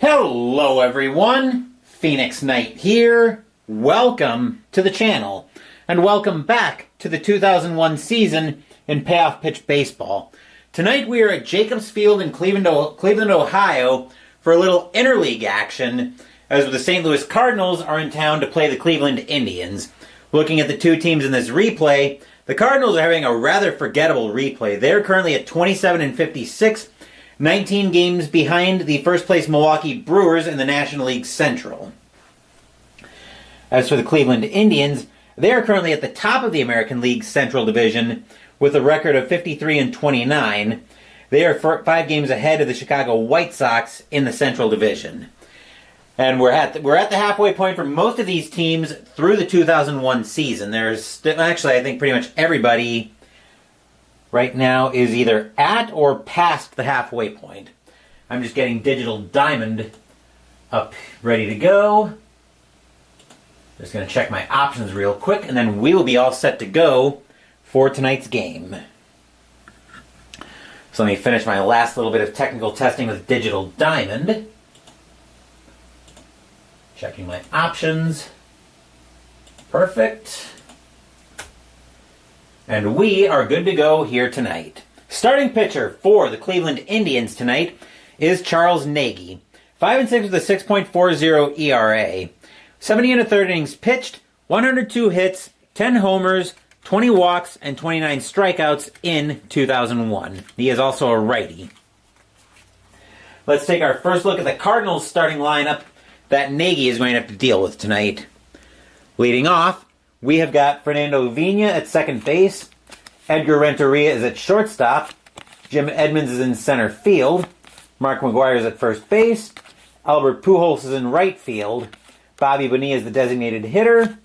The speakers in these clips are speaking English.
Hello everyone, Phoenix Knight here. Welcome to the channel, and welcome back to the 2001 season in Payoff Pitch Baseball. Tonight we are at Jacobs Field in Cleveland, Ohio for a little interleague action, as the St. Louis Cardinals are in town to play the Cleveland Indians. Looking at the two teams in this replay, the Cardinals are having a rather forgettable replay. They're currently at 27-56, 19 games behind the first place Milwaukee Brewers in the National League Central. As for the Cleveland Indians, they are currently at the top of the American League Central Division with a record of 53-29. They are 5 games ahead of the Chicago White Sox in the Central Division. And we're at the halfway point for most of these teams through the 2001 season. Actually, I think pretty much everybody right now is either at or past the halfway point. I'm just getting Digital Diamond up, ready to go. Just going to check my options real quick, and then we will be all set to go for tonight's game. So let me finish my last little bit of technical testing with Digital Diamond. Checking my options. Perfect. And we are good to go here tonight. Starting pitcher for the Cleveland Indians tonight is Charles Nagy. 5-6 with a 6.40 ERA. 70 1/3 innings pitched, 102 hits, 10 homers, 20 walks, and 29 strikeouts in 2001. He is also a righty. Let's take our first look at the Cardinals starting lineup that Nagy is going to have to deal with tonight. Leading off, we have got Fernando Vina at second base. Edgar Renteria is at shortstop. Jim Edmonds is in center field. Mark McGwire is at first base. Albert Pujols is in right field. Bobby Bonilla is the designated hitter.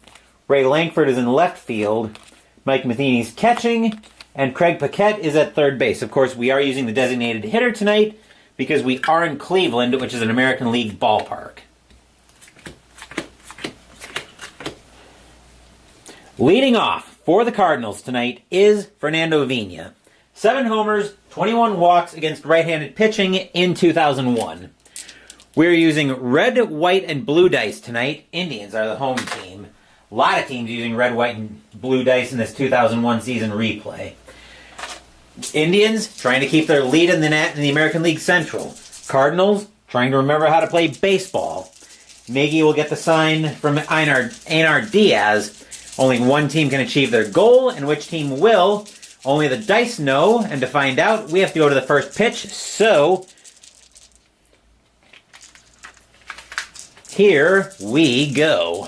Ray Lankford is in left field. Mike Matheny's catching. And Craig Paquette is at third base. Of course, we are using the designated hitter tonight because we are in Cleveland, which is an American League ballpark. Leading off for the Cardinals tonight is Fernando Vina. 7 homers, 21 walks against right-handed pitching in 2001. We're using red, white, and blue dice tonight. Indians are the home team. A lot of teams using red, white, and blue dice in this 2001 season replay. Indians trying to keep their lead in the American League Central. Cardinals trying to remember how to play baseball. Nagy will get the sign from Einar Diaz. Only one team can achieve their goal, and which team will, only the dice know, and to find out, we have to go to the first pitch, so here we go.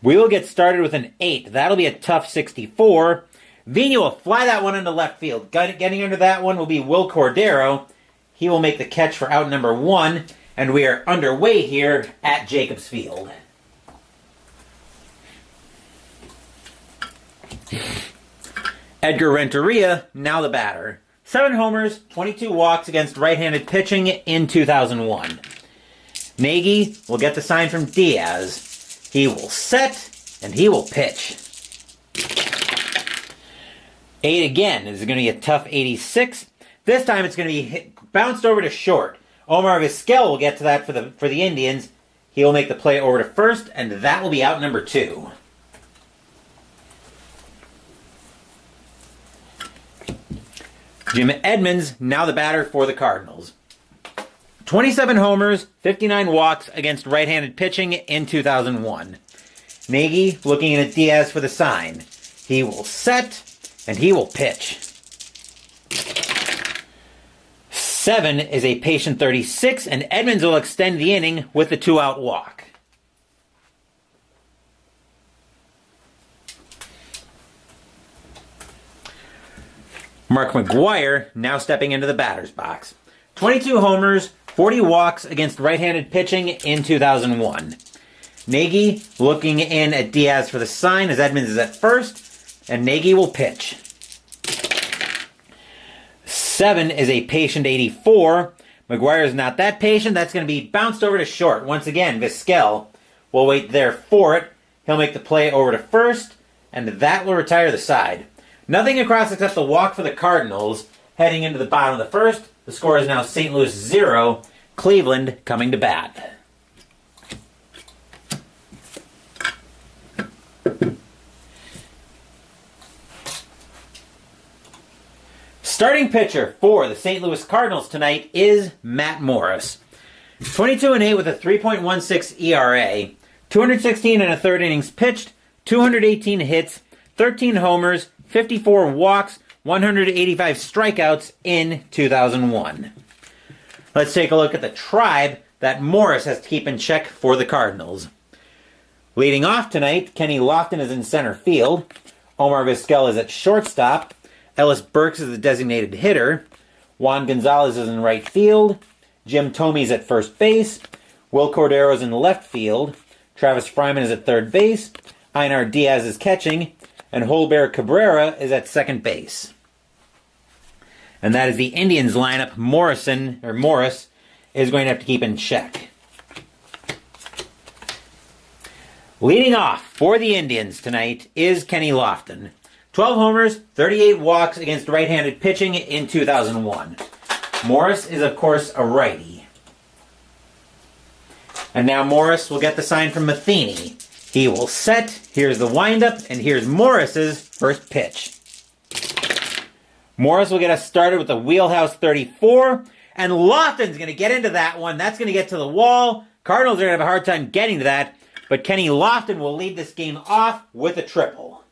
We will get started with an 8. That'll be a tough 64. Vina will fly that one into left field. Getting under that one will be Will Cordero. He will make the catch for out number 1, and we are underway here at Jacobs Field. Edgar Renteria, now the batter. 7 homers, 22 walks against right-handed pitching in 2001. Nagy will get the sign from Diaz. He will set, and he will pitch. 8 again. This is going to be a tough 86. This time it's going to be bounced over to short. Omar Vizquel will get to that for the Indians. He will make the play over to first, and that will be out number 2. Jim Edmonds, now the batter for the Cardinals. 27 homers, 59 walks against right-handed pitching in 2001. Nagy looking at Diaz for the sign. He will set, and he will pitch. 7 is a patient 36, and Edmonds will extend the inning with the 2-out walk. Mark McGwire now stepping into the batter's box. 22 homers, 40 walks against right-handed pitching in 2001. Nagy looking in at Diaz for the sign as Edmonds is at first, and Nagy will pitch. 7 is a patient 84. McGwire is not that patient. That's going to be bounced over to short. Once again, Vizquel will wait there for it. He'll make the play over to first, and that will retire the side. Nothing across except the walk for the Cardinals. Heading into the bottom of the first, the score is now St. Louis 0, Cleveland coming to bat. Starting pitcher for the St. Louis Cardinals tonight is Matt Morris. 22-8 with a 3.16 ERA, 216 and a third innings pitched, 218 hits, 13 homers, 54 walks, 185 strikeouts in 2001. Let's take a look at the tribe that Morris has to keep in check for the Cardinals. Leading off tonight, Kenny Lofton is in center field. Omar Vizquel is at shortstop. Ellis Burks is the designated hitter. Juan Gonzalez is in right field. Jim Thome is at first base. Will Cordero is in left field. Travis Fryman is at third base. Einar Diaz is catching. And Holber Cabrera is at second base. And that is the Indians lineup Morris is going to have to keep in check. Leading off for the Indians tonight is Kenny Lofton. 12 homers, 38 walks against right-handed pitching in 2001. Morris is, of course, a righty. And now Morris will get the sign from Matheny. He will set, here's the windup, and here's Morris's first pitch. Morris will get us started with a wheelhouse 34, and Lofton's going to get into that one. That's going to get to the wall. Cardinals are going to have a hard time getting to that, but Kenny Lofton will lead this game off with a triple.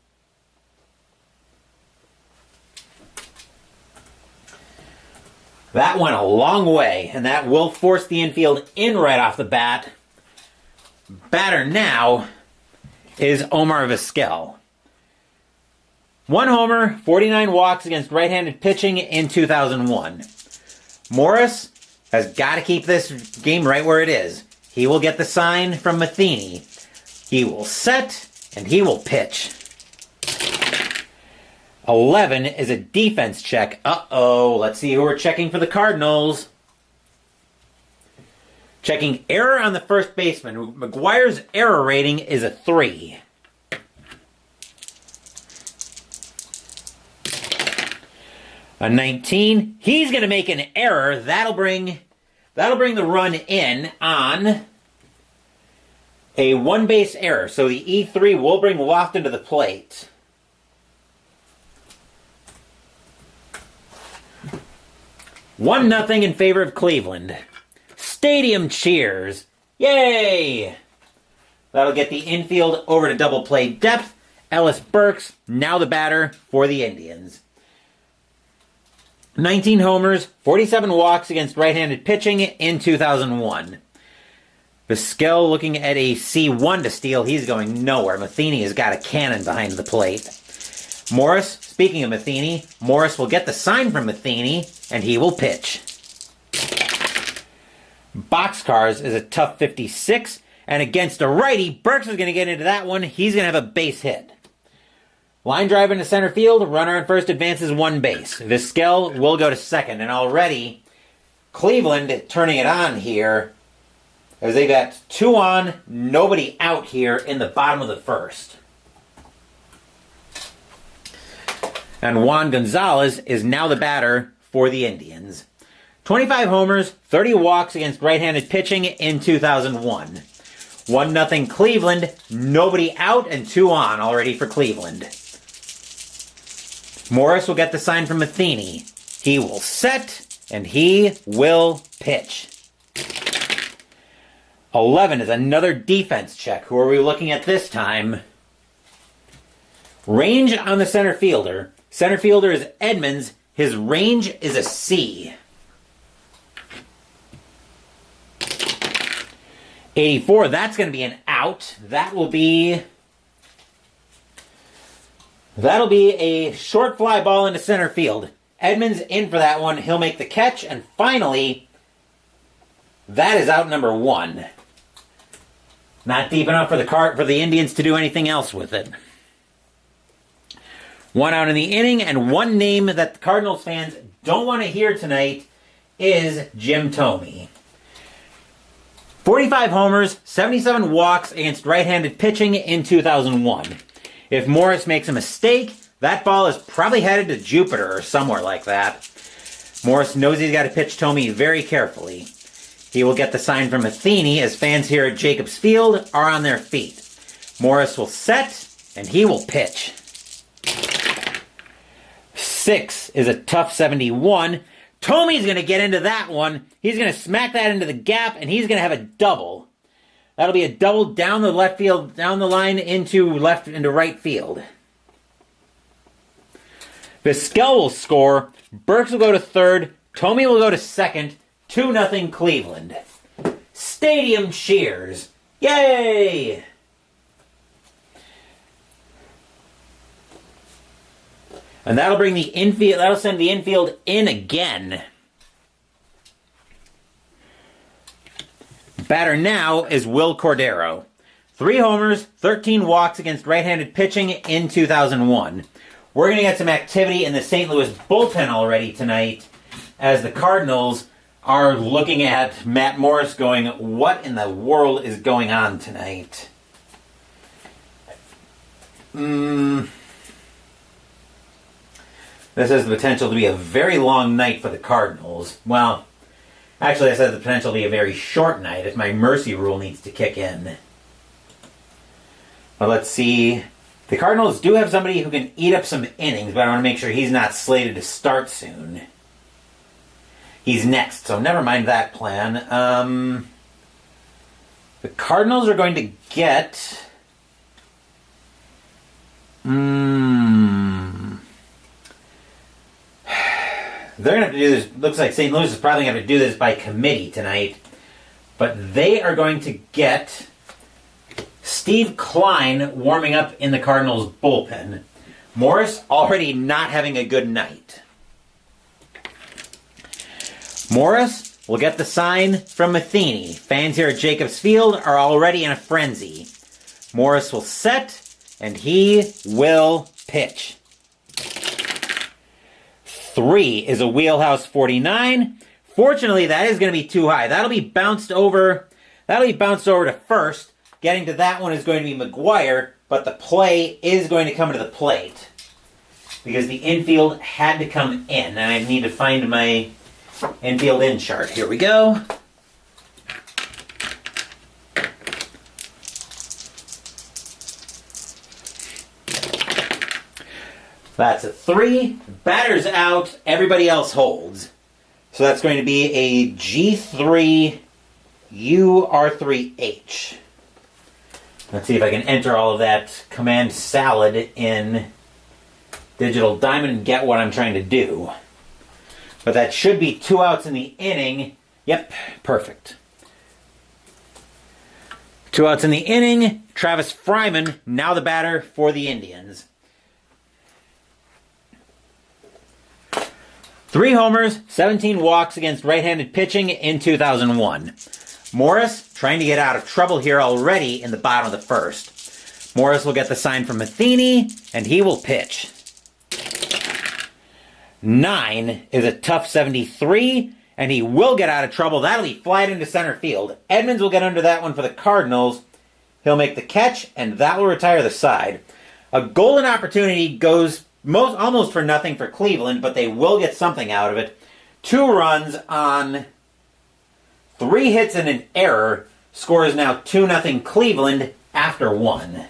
That went a long way, and that will force the infield in right off the bat. Batter now is Omar Vizquel. 1 homer, 49 walks against right-handed pitching in 2001. Morris has got to keep this game right where it is. He will get the sign from Matheny. He will set, and he will pitch. 11 is a defense check. Uh-oh. Let's see who we're checking for the Cardinals. Checking error on the first baseman. McGuire's error rating is a 3. A 19. He's going to make an error. That'll bring the run in on a one-base error. So the E3 will bring Lofton to the plate. 1-0 in favor of Cleveland. Stadium cheers. Yay! That'll get the infield over to double play depth. Ellis Burks, now the batter for the Indians. 19 homers, 47 walks against right-handed pitching in 2001. Vizquel looking at a C1 to steal. He's going nowhere. Matheny has got a cannon behind the plate. Morris, speaking of Matheny, Morris will get the sign from Matheny, and he will pitch. Boxcars is a tough 56, and against a righty, Burks is going to get into that one. He's going to have a base hit. Line drive into center field, runner on first advances 1 base. Vizquel will go to second, and already Cleveland turning it on here as they got 2 on, nobody out here in the bottom of the first. And Juan Gonzalez is now the batter for the Indians. 25 homers, 30 walks against right-handed pitching in 2001. 1-0 Cleveland, nobody out and 2 on already for Cleveland. Morris will get the sign from Matheny. He will set, and he will pitch. 11 is another defense check. Who are we looking at this time? Range on the center fielder. Center fielder is Edmonds. His range is a C. 84, that's going to be an out. That'll be a short fly ball into center field. Edmonds in for that one. He'll make the catch. And finally, that is out number 1. Not deep enough for the Indians to do anything else with it. 1 out in the inning, and one name that the Cardinals fans don't want to hear tonight is Jim Thome. 45 homers, 77 walks against right-handed pitching in 2001. If Morris makes a mistake, that ball is probably headed to Jupiter or somewhere like that. Morris knows he's got to pitch Thome very carefully. He will get the sign from Matheny as fans here at Jacobs Field are on their feet. Morris will set, and he will pitch. 6 is a tough 71. Tomey's going to get into that one. He's going to smack that into the gap, and he's going to have a double. That'll be a double down the left field, down the line into right field. Vizquel will score. Burks will go to third. Tomey will go to second. 2-0 Cleveland. Stadium cheers. Yay! And that'll bring the infield, that'll send the infield in again. Batter now is Will Cordero. 3 homers, 13 walks against right-handed pitching in 2001. We're going to get some activity in the St. Louis bullpen already tonight as the Cardinals are looking at Matt Morris going, what in the world is going on tonight? This has the potential to be a very long night for the Cardinals. Well, actually this has the potential to be a very short night if my mercy rule needs to kick in. But let's see. The Cardinals do have somebody who can eat up some innings, but I want to make sure he's not slated to start soon. He's next, so never mind that plan. The Cardinals are going to get... They're going to have to do this. Looks like St. Louis is probably going to have to do this by committee tonight. But they are going to get Steve Klein warming up in the Cardinals bullpen. Morris already not having a good night. Morris will get the sign from Matheny. Fans here at Jacobs Field are already in a frenzy. Morris will set, and he will pitch. 3 is a wheelhouse 49. Fortunately, that is going to be too high. That'll be bounced over to first. Getting to that one is going to be McGuire, but the play is going to come to the plate because the infield had to come in, and I need to find my infield in chart. Here we go. That's a 3. Batter's out. Everybody else holds. So that's going to be a G3 UR3H. Let's see if I can enter all of that command salad in Digital Diamond and get what I'm trying to do. But that should be 2 outs in the inning. Yep, perfect. 2 outs in the inning. Travis Fryman, now the batter for the Indians. 3 homers, 17 walks against right-handed pitching in 2001. Morris trying to get out of trouble here already in the bottom of the first. Morris will get the sign from Matheny, and he will pitch. 9 is a tough 73, and he will get out of trouble. That'll be flied into center field. Edmonds will get under that one for the Cardinals. He'll make the catch, and that will retire the side. A golden opportunity goes almost for nothing for Cleveland, but they will get something out of it. 2 runs on 3 hits and an error. Score is now 2-0 Cleveland after 1.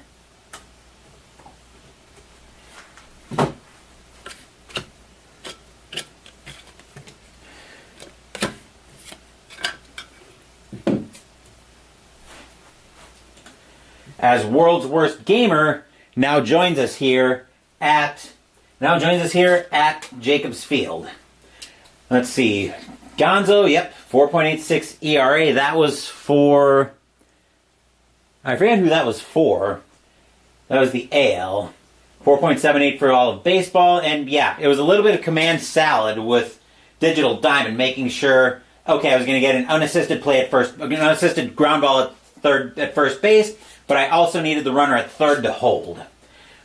As World's Worst Gamer now joins us here at Jacobs Field. Let's see. Gonzo, yep, 4.86 ERA. That was for... I forget who that was for. That was the AL. 4.78 for all of baseball. And yeah, it was a little bit of command salad with Digital Diamond, making sure, okay, I was going to get an unassisted play at first, an unassisted ground ball at first base, but I also needed the runner at third to hold.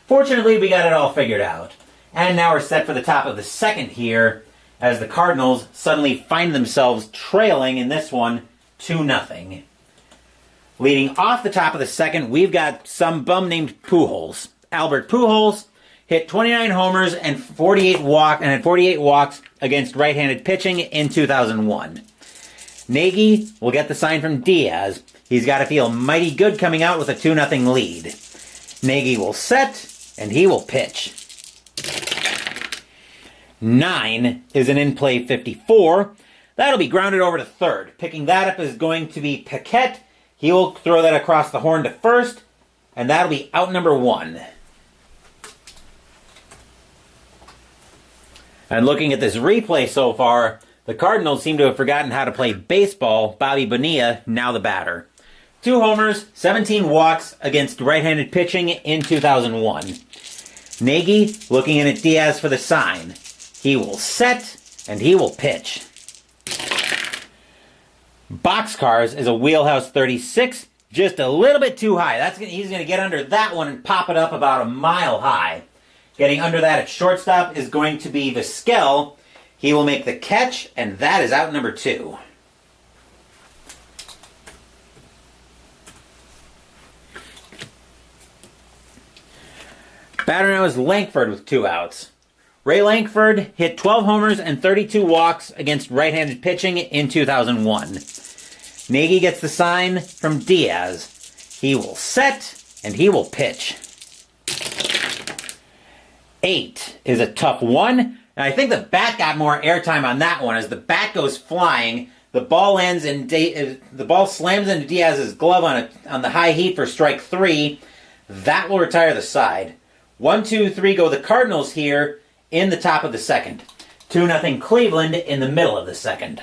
Fortunately, we got it all figured out. And now we're set for the top of the second here, as the Cardinals suddenly find themselves trailing in this one 2-0. Leading off the top of the second, we've got some bum named Pujols. Albert Pujols hit 29 homers and had 48 walks against right-handed pitching in 2001. Nagy will get the sign from Diaz. He's got to feel mighty good coming out with a 2-0 lead. Nagy will set, and he will pitch. 9 is an in-play 54. That'll be grounded over to third. Picking that up is going to be Paquette. He will throw that across the horn to first, and that'll be out number 1. And looking at this replay so far, the Cardinals seem to have forgotten how to play baseball. Bobby Bonilla, now the batter. 2 homers, 17 walks against right-handed pitching in 2001. Nagy looking in at Diaz for the sign. He will set, and he will pitch. Boxcars is a wheelhouse 36, just a little bit too high. He's going to get under that one and pop it up about a mile high. Getting under that at shortstop is going to be Vizquel. He will make the catch, and that is out number 2. Batter now is Lankford with 2 outs. Ray Lankford hit 12 homers and 32 walks against right-handed pitching in 2001. Nagy gets the sign from Diaz. He will set, and he will pitch. 8 is a tough one, and I think the bat got more airtime on that one. As the bat goes flying, the ball slams into Diaz's glove on the high heat for strike 3. That will retire the side. 1, 2, 3 go the Cardinals here in the top of the second. 2-0 Cleveland in the middle of the second.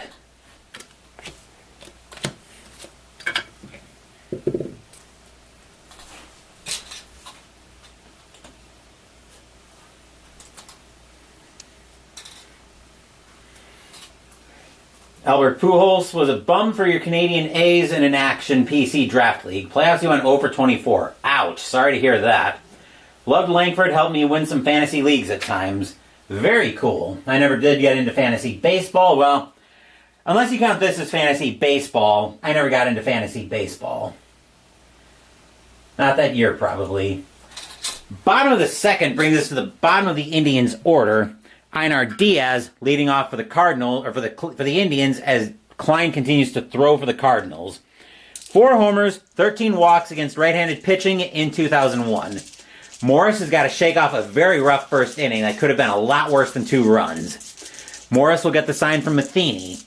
Albert Pujols was a bum for your Canadian A's in an action PC draft league. Playoffs, he went 0 for 24. Ouch, sorry to hear that. Loved Lankford, helped me win some fantasy leagues at times. Very cool. I never did get into fantasy baseball. Well, unless you count this as fantasy baseball, I never got into fantasy baseball. Not that year, probably. Bottom of the second brings us to the bottom of the Indians' order. Einar Diaz leading off for the Cardinals, or for the Indians, as Klein continues to throw for the Cardinals. 4 homers, 13 walks against right-handed pitching in 2001. Morris has got to shake off a very rough first inning that could have been a lot worse than 2 runs. Morris will get the sign from Matheny.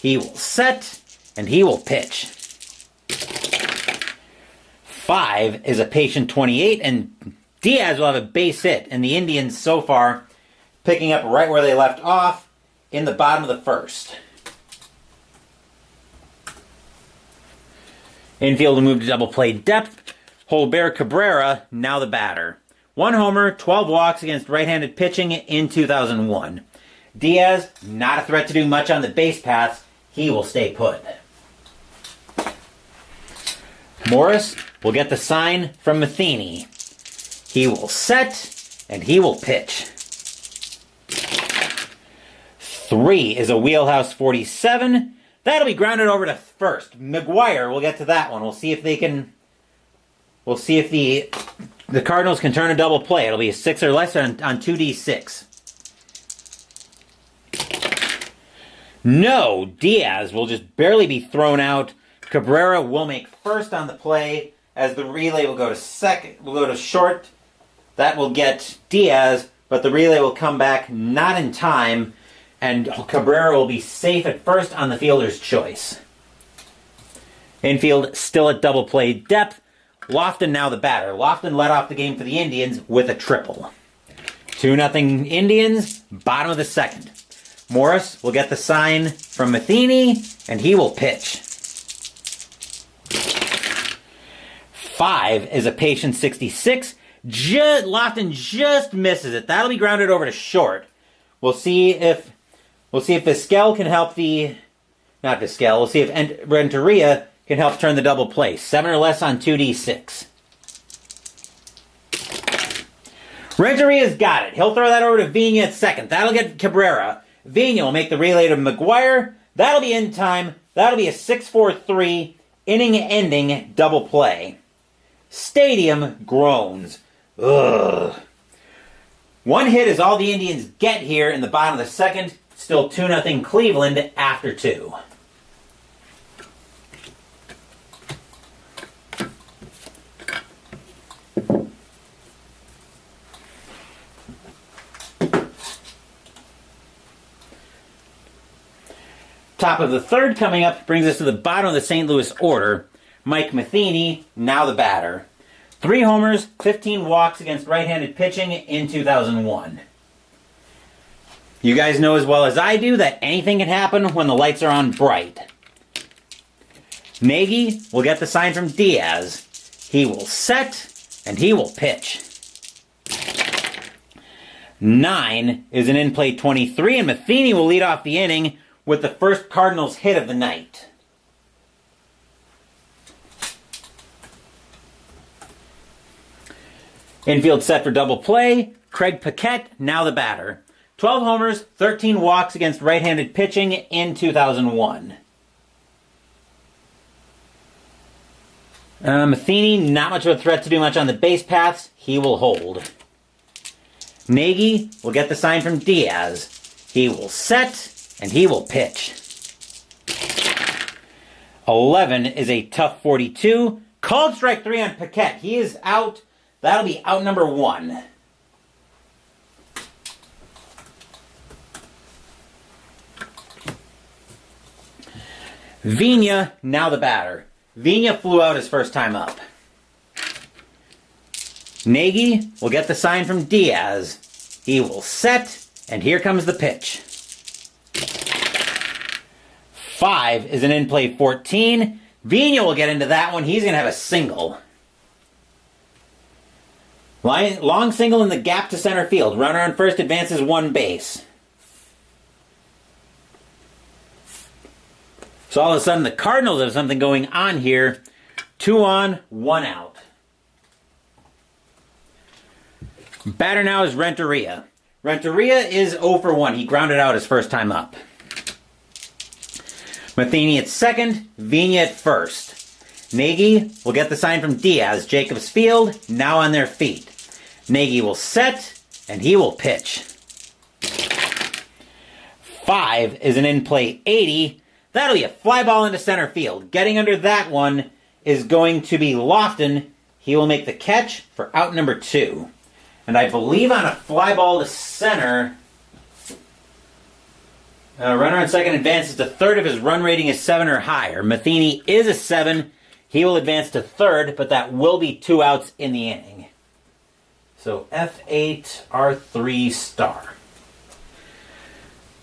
He will set, and he will pitch. 5 is a patient 28, and Diaz will have a base hit, and the Indians so far picking up right where they left off in the bottom of the first. Infield will move to double play depth. Holbert Cabrera, now the batter. 1 homer, 12 walks against right-handed pitching in 2001. Diaz, not a threat to do much on the base paths. He will stay put. Morris will get the sign from Matheny. He will set, and he will pitch. 3 is a wheelhouse 47. That'll be grounded over to first. McGuire will get to that one. We'll see if the Cardinals can turn a double play. It'll be a 6 or less on 2D6. No, Diaz will just barely be thrown out. Cabrera will make first on the play as the relay will go to second. Will go to short. That will get Diaz, but the relay will come back not in time, and Cabrera will be safe at first on the fielder's choice. Infield still at double play depth. Lofton now the batter. Lofton led off the game for the Indians with a triple. 2-0 Indians, bottom of the second. Morris will get the sign from Matheny, and he will pitch. 5 is a patient 66. Lofton just misses it. That'll be grounded over to short. We'll see if Vizquel can help not Vizquel. We'll see if Renteria can help turn the double play. 7 or less on 2D6. Renteria's got it. He'll throw that over to Vigna at second. That'll get Cabrera. Vigna will make the relay to McGuire. That'll be in time. That'll be a 6-4-3 inning-ending double play. Stadium groans. Ugh. 1 hit is all the Indians get here in the bottom of the second. Still 2-0 Cleveland after 2. Top of the third coming up brings us to the bottom of the St. Louis order. Mike Matheny, now the batter. 3 homers, 15 walks against right-handed pitching in 2001. You guys know as well as I do that anything can happen when the lights are on bright. Nagy will get the sign from Diaz. He will set, and he will pitch. 9 is an in-play 23, and Matheny will lead off the inning with the first Cardinals hit of the night. Infield set for double play. Craig Paquette, now the batter. 12 homers, 13 walks against right-handed pitching in 2001. Matheny, not much of a threat to do much on the base paths. He will hold. Nagy will get the sign from Diaz. He will set, and he will pitch. 11 is a tough 42. Called strike 3 on Paquette. He is out. That'll be out number 1. Vina, now the batter. Vina flew out his first time up. Nagy will get the sign from Diaz. He will set, and here comes the pitch. 5 is an in-play 14. Vina will get into that one. He's going to have a single. Long single in the gap to center field. Runner on first advances 1 base. So all of a sudden the Cardinals have something going on here. 2 on, 1 out. Batter now is Renteria. Renteria is 0 for 1. He grounded out his first time up. Matheny at second, Vina at first. Nagy will get the sign from Diaz. Jacobs Field, now on their feet. Nagy will set, and he will pitch. 5 is an in-play 80. That'll be a fly ball into center field. Getting under that one is going to be Lofton. He will make the catch for out number 2. And I believe on a fly ball to center, runner on second advances to third if his run rating is 7 or higher. Matheny is a 7. He will advance to third, but that will be 2 outs in the inning. So F8, R3 star.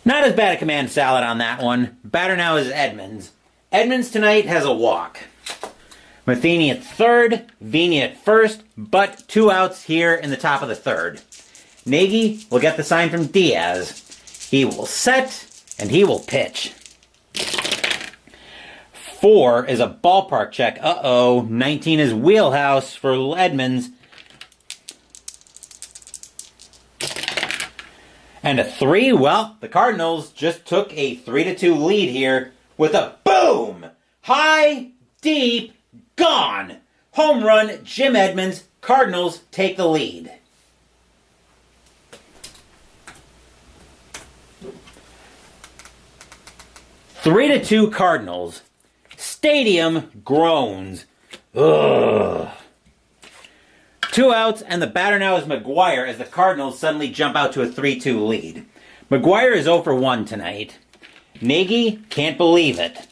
Not as bad a command salad on that one. Batter now is Edmonds. Edmonds tonight has a walk. Matheny at third, Vina at first, but 2 outs here in the top of the third. Nagy will get the sign from Diaz. He will set, and he will pitch. 4 is a ballpark check. 19 is wheelhouse for Edmonds. And a 3, well, the Cardinals just took a 3-2 lead here with a boom! High, deep, gone! Home run, Jim Edmonds. Cardinals take the lead. Three to 2 Cardinals. Stadium groans. Ugh. 2 outs, and the batter now is McGuire as the Cardinals suddenly jump out to a 3-2 lead. McGuire is 0 for 1 tonight. Nagy can't believe it.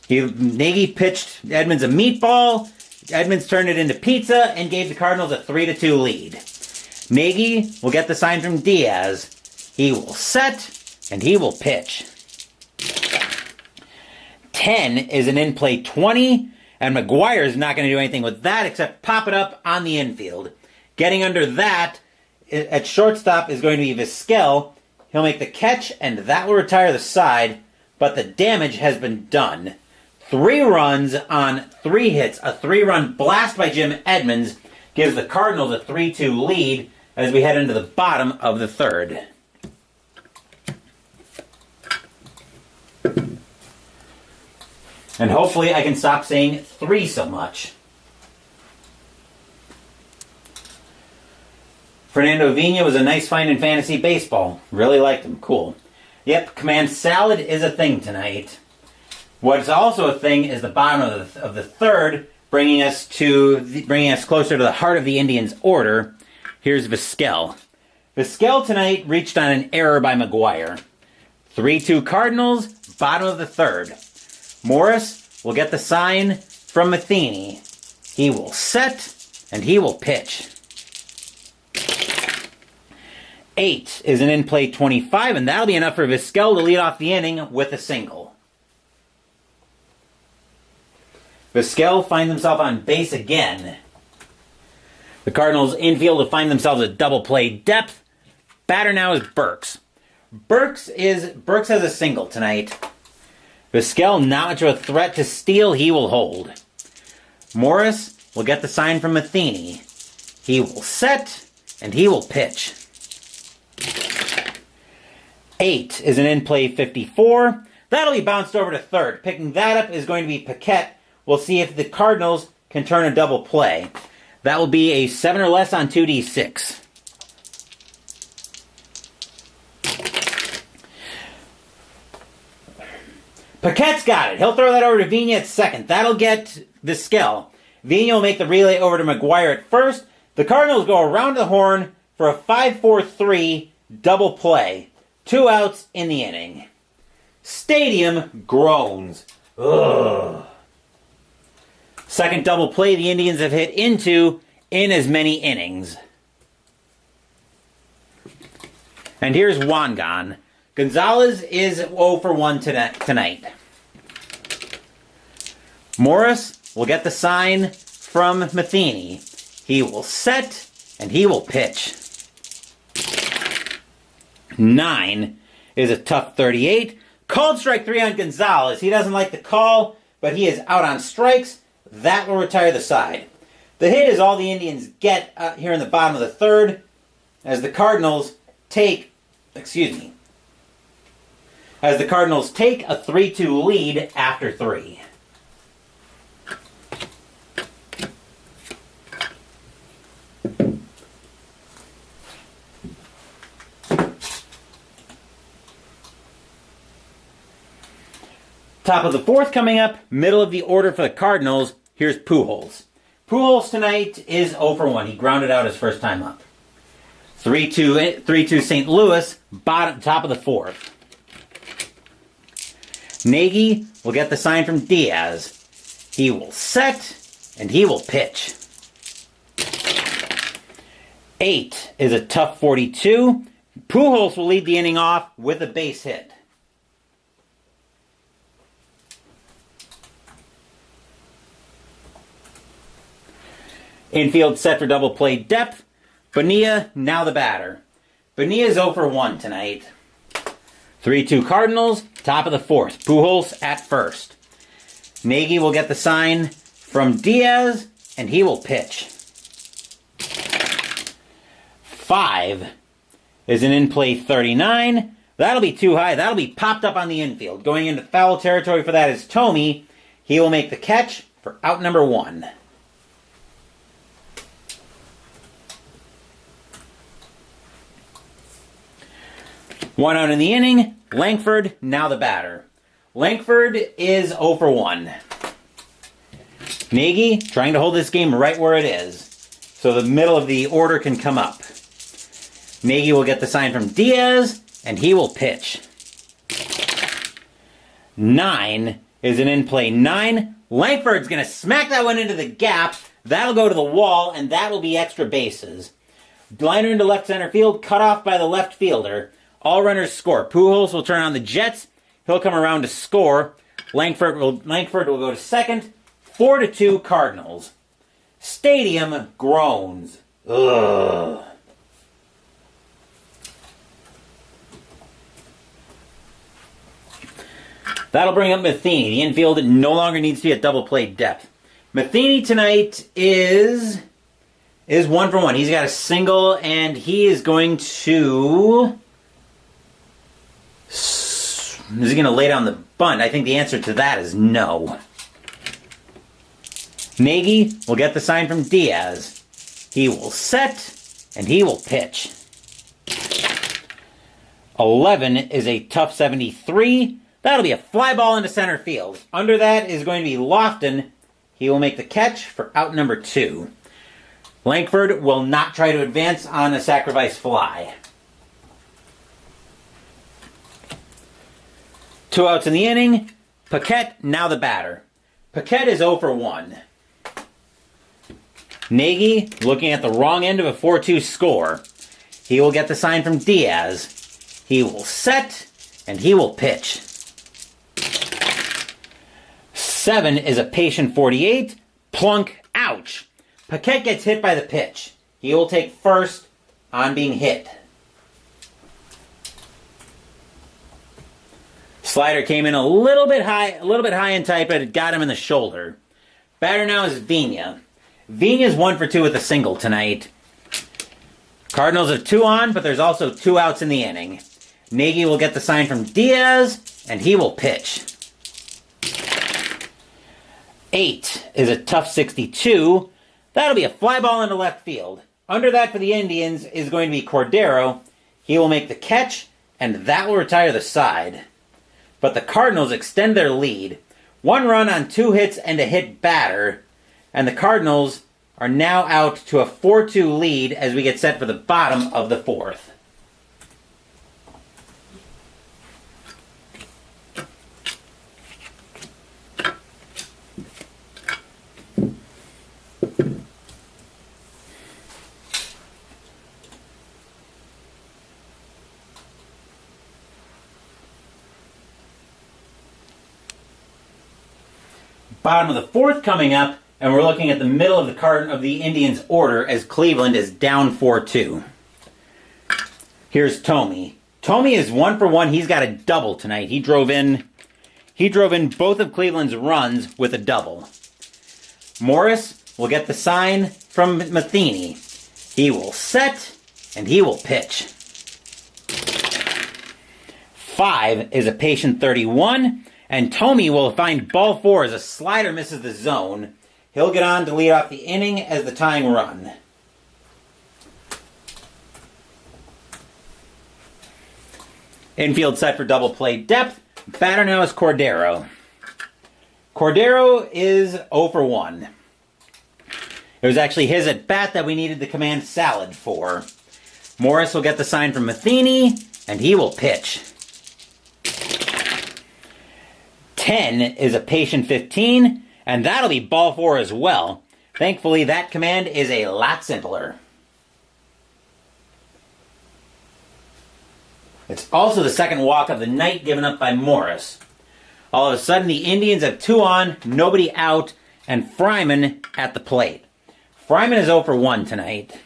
Nagy pitched Edmonds a meatball. Edmonds turned it into pizza and gave the Cardinals a 3-2 lead. Nagy will get the sign from Diaz. He will set, and he will pitch. 10 is an in-play 20. And McGuire is not going to do anything with that except pop it up on the infield. Getting under that at shortstop is going to be Vizquel. He'll make the catch, and that will retire the side, but the damage has been done. 3 runs on 3 hits. A 3-run blast by Jim Edmonds gives the Cardinals a 3-2 lead as we head into the bottom of the third. And hopefully I can stop saying 3 so much. Fernando Vina was a nice find in fantasy baseball. Really liked him. Cool. Yep, command salad is a thing tonight. What's also a thing is the bottom of the third, bringing us closer to the heart of the Indians' order. Here's Vizquel. Vizquel tonight reached on an error by McGuire. 3-2 Cardinals. bottom of the third. Morris will get the sign from Matheny. He will set, and he will pitch. 8 is an in-play 25, and that'll be enough for Vizquel to lead off the inning with a single. Vizquel finds himself on base again. The Cardinals infield will find themselves a double play depth. Batter now is Burks. Burks has a single tonight. Vizquel, not much of a threat to steal, he will hold. Morris will get the sign from Matheny. He will set, and he will pitch. 8 is an in-play 54. That'll be bounced over to third. Picking that up is going to be Paquette. We'll see if the Cardinals can turn a double play. That will be a 7 or less on 2d6. Paquette's got it. He'll throw that over to Vigna at second. That'll get Vizquel. Vigna will make the relay over to McGuire at first. The Cardinals go around the horn for a 5-4-3 double play. 2 outs in the inning. Stadium groans. Ugh. Second double play the Indians have hit into in as many innings. And here's Wangan. Gonzalez is 0 for 1 tonight. Morris will get the sign from Matheny. He will set, and he will pitch. 9 is a tough 38. Called strike 3 on Gonzalez. He doesn't like the call, but he is out on strikes. That will retire the side. The hit is all the Indians get here in the bottom of the third, as the Cardinals take a 3-2 lead after 3. Top of the fourth coming up, middle of the order for the Cardinals. Here's Pujols. Pujols tonight is 0 for 1. He grounded out his first time up. 3-2 St. Louis, top of the fourth. Nagy will get the sign from Diaz. He will set, and he will pitch. 8 is a tough 42. Pujols will lead the inning off with a base hit. Infield set for double play depth. Bonilla, now the batter. Bonilla is 0 for 1 tonight. 3-2 Cardinals, top of the fourth. Pujols at first. Nagy will get the sign from Diaz, and he will pitch. 5 is an in-play 39. That'll be too high. That'll be popped up on the infield. Going into foul territory for that is Tomey. He will make the catch for out number 1. One out in the inning. Langford, now the batter. Langford is 0 for 1. Nagy trying to hold this game right where it is, so the middle of the order can come up. Nagy will get the sign from Diaz, and he will pitch. 9 is an in-play 9. Langford's going to smack that one into the gap. That'll go to the wall, and that will be extra bases. Liner into left center field, cut off by the left fielder. All runners score. Pujols will turn on the Jets. He'll come around to score. Langford will go to second. 4-2 Cardinals. Stadium groans. Ugh. That'll bring up Matheny. The infield no longer needs to be at double play depth. Matheny tonight is 1 for 1. He's got a single, and he is going to... Is he going to lay down the bunt? I think the answer to that is no. Nagy will get the sign from Diaz. He will set, and he will pitch. 11 is a tough 73. That'll be a fly ball into center field. Under that is going to be Lofton. He will make the catch for out number 2. Langford will not try to advance on a sacrifice fly. 2 outs in the inning. Paquette, now the batter. Paquette is 0 for 1. Nagy looking at the wrong end of a 4-2 score. He will get the sign from Diaz. He will set, and he will pitch. 7 is a patient 48. Plunk, ouch. Paquette gets hit by the pitch. He will take first on being hit. Slider came in a little bit high and tight, but it got him in the shoulder. Batter now is Vina. Vina's 1 for 2 with a single tonight. Cardinals have 2 on, but there's also 2 outs in the inning. Nagy will get the sign from Diaz, and he will pitch. 8 is a tough 62. That'll be a fly ball into left field. Under that for the Indians is going to be Cordero. He will make the catch, and that will retire the side. But the Cardinals extend their lead. 1 run on 2 hits and a hit batter. And the Cardinals are now out to a 4-2 lead as we get set for the bottom of the 4th. Bottom of the 4th coming up, and we're looking at the middle of the Indians' order as Cleveland is down 4-2. Here's Tomey. Tomey is 1 for 1. He's got a double tonight. He drove in both of Cleveland's runs with a double. Morris will get the sign from Matheny. He will set, and he will pitch. 5 is a patient 31. And Tomey will find ball 4 as a slider misses the zone. He'll get on to lead off the inning as the tying run. Infield set for double play depth. Batter now is Cordero. Cordero is 0 for 1. It was actually his at bat that we needed the command salad for. Morris will get the sign from Matheny, and he will pitch. 10 is a patient 15, and that'll be ball 4 as well. Thankfully, that command is a lot simpler. It's also the second walk of the night given up by Morris. All of a sudden, the Indians have 2 on, nobody out, and Fryman at the plate. Fryman is 0 for 1 tonight.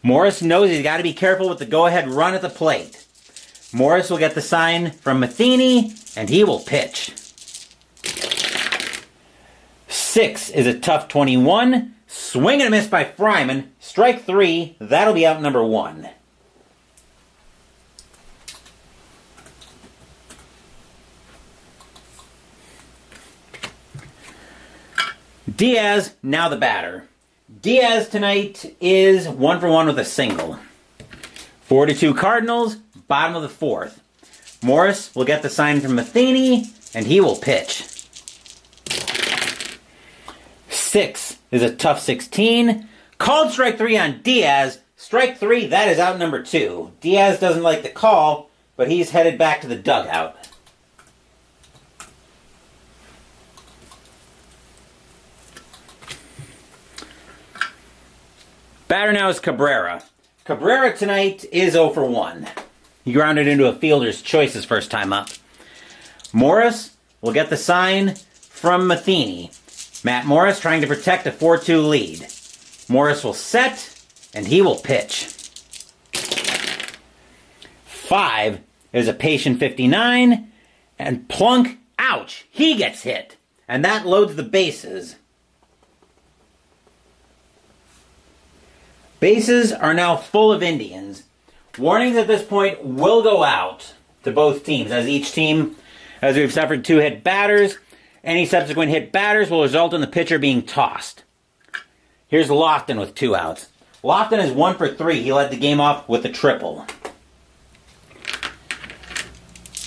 Morris knows he's got to be careful with the go-ahead run at the plate. Morris will get the sign from Matheny, and he will pitch. 6 is a tough 21. Swing and a miss by Fryman. Strike 3. That'll be out number 1. Diaz, now the batter. Diaz tonight is 1 for 1 with a single. 4-2 Cardinals, bottom of the 4th. Morris will get the sign from Matheny, and he will pitch. 6 is a tough 16. Called strike 3 on Diaz. Strike 3, that is out number 2. Diaz doesn't like the call, but he's headed back to the dugout. Batter now is Cabrera. Cabrera tonight is 0 for 1. He grounded into a fielder's choice his first time up. Morris will get the sign from Matheny. Matt Morris trying to protect a 4-2 lead. Morris will set, and he will pitch. 5 is a patient 59, and Plunk, ouch, he gets hit. And that loads the bases. Bases are now full of Indians. Warnings at this point will go out to both teams, as each team, as we've suffered 2 hit batters, any subsequent hit batters will result in the pitcher being tossed. Here's Lofton with 2 outs. Lofton is 1 for 3. He led the game off with a triple.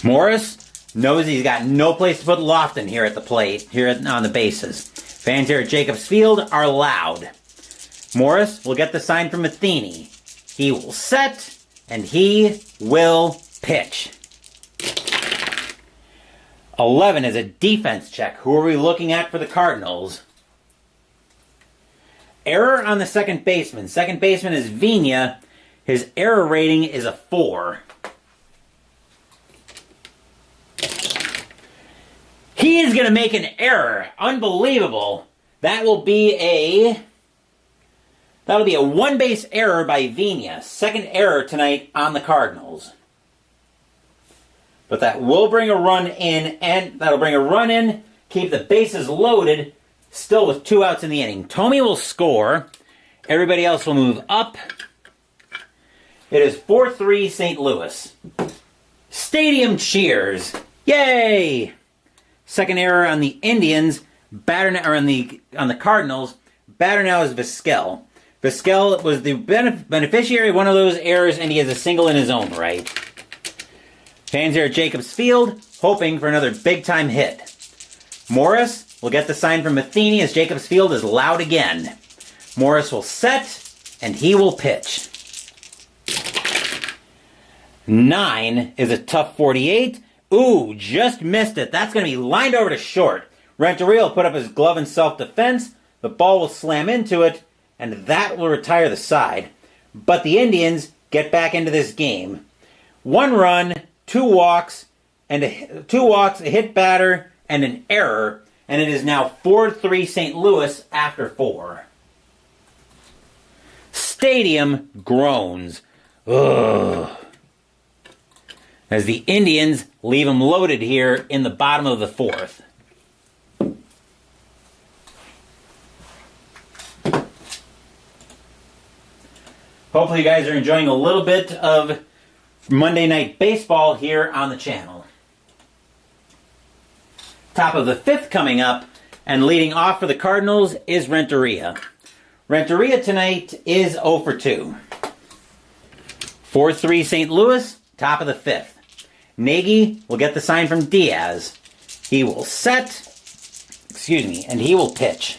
Morris knows he's got no place to put Lofton here at the plate, on the bases. Fans here at Jacobs Field are loud. Morris will get the sign from Matheny. He will set, and he will pitch. 11 is a defense check. Who are we looking at for the Cardinals? Error on the second baseman. Second baseman is Vina. His error rating is a 4. He is going to make an error. Unbelievable. That'll be a one base error by Vina. Second error tonight on the Cardinals. But that will bring a run in, and that'll bring a run in, keep the bases loaded, still with 2 outs in the inning. Tommy will score. Everybody else will move up. It is 4-3 St. Louis. Stadium cheers. Yay! Second error on the Indians. On the Cardinals. Batter now is Vizquel. Vizquel was the beneficiary of one of those errors, and he has a single in his own right. Fans here at Jacobs Field, hoping for another big-time hit. Morris will get the sign from Matheny as Jacobs Field is loud again. Morris will set, and he will pitch. 9 is a tough 48. Ooh, just missed it. That's going to be lined over to short. Renteria will put up his glove in self-defense. The ball will slam into it, and that will retire the side. But the Indians get back into this game. 1 run, 2 walks, a hit batter, and an error, and it is now 4-3 St. Louis after 4. Stadium groans. Ugh. As the Indians leave them loaded here in the bottom of the 4th. Hopefully you guys are enjoying a little bit of Monday Night Baseball here on the channel. Top of the 5th coming up, and leading off for the Cardinals is Renteria. Renteria tonight is 0 for 2. 4-3 St. Louis, top of the 5th. Nagy will get the sign from Diaz. He will set, and he will pitch.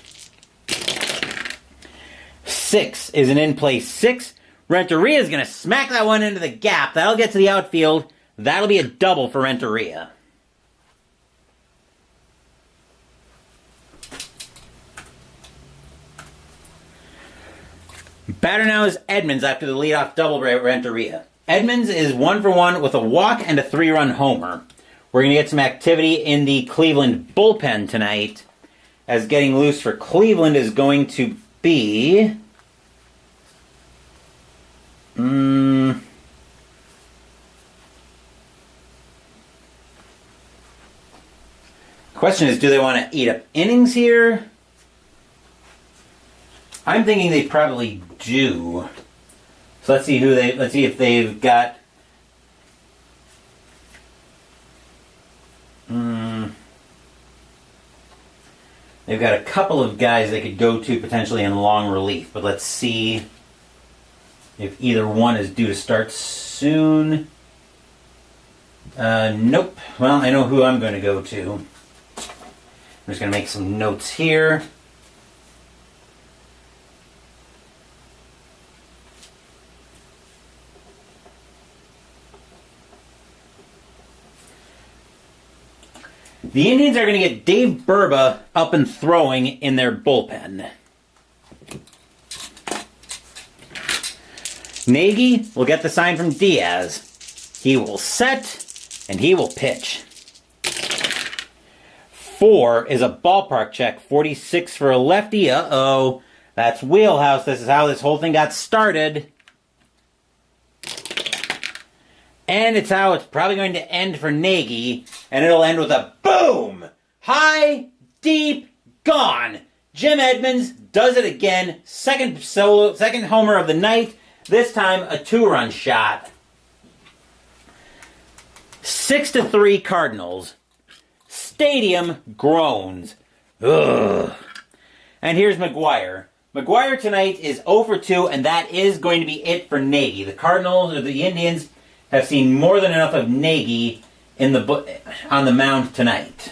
6 is an in-play 6. Renteria is going to smack that one into the gap. That'll get to the outfield. That'll be a double for Renteria. Batter now is Edmonds after the leadoff double by Renteria. Edmonds is 1 for 1 with a walk and a 3-run homer. We're going to get some activity in the Cleveland bullpen tonight, as getting loose for Cleveland is going to be... Question is, do they want to eat up innings here? I'm thinking they probably do. So let's see if they've got they've got a couple of guys they could go to potentially in long relief, but let's see if either one is due to start soon. Nope. Well, I know who I'm going to go to. I'm just going to make some notes here. The Indians are going to get Dave Burba up and throwing in their bullpen. Nagy will get the sign from Diaz. He will set, and he will pitch. 4 is a ballpark check. 46 for a lefty. Uh-oh. That's wheelhouse. This is how this whole thing got started. And it's how it's probably going to end for Nagy. And it'll end with a boom! High, deep, gone. Jim Edmonds does it again. Second homer of the night. This time a 2-run shot. 6-3 Cardinals. Stadium groans. Ugh. And here's McGuire. McGuire tonight is 0 for 2, and that is going to be it for Nagy. The Cardinals, or the Indians, have seen more than enough of Nagy on the mound tonight.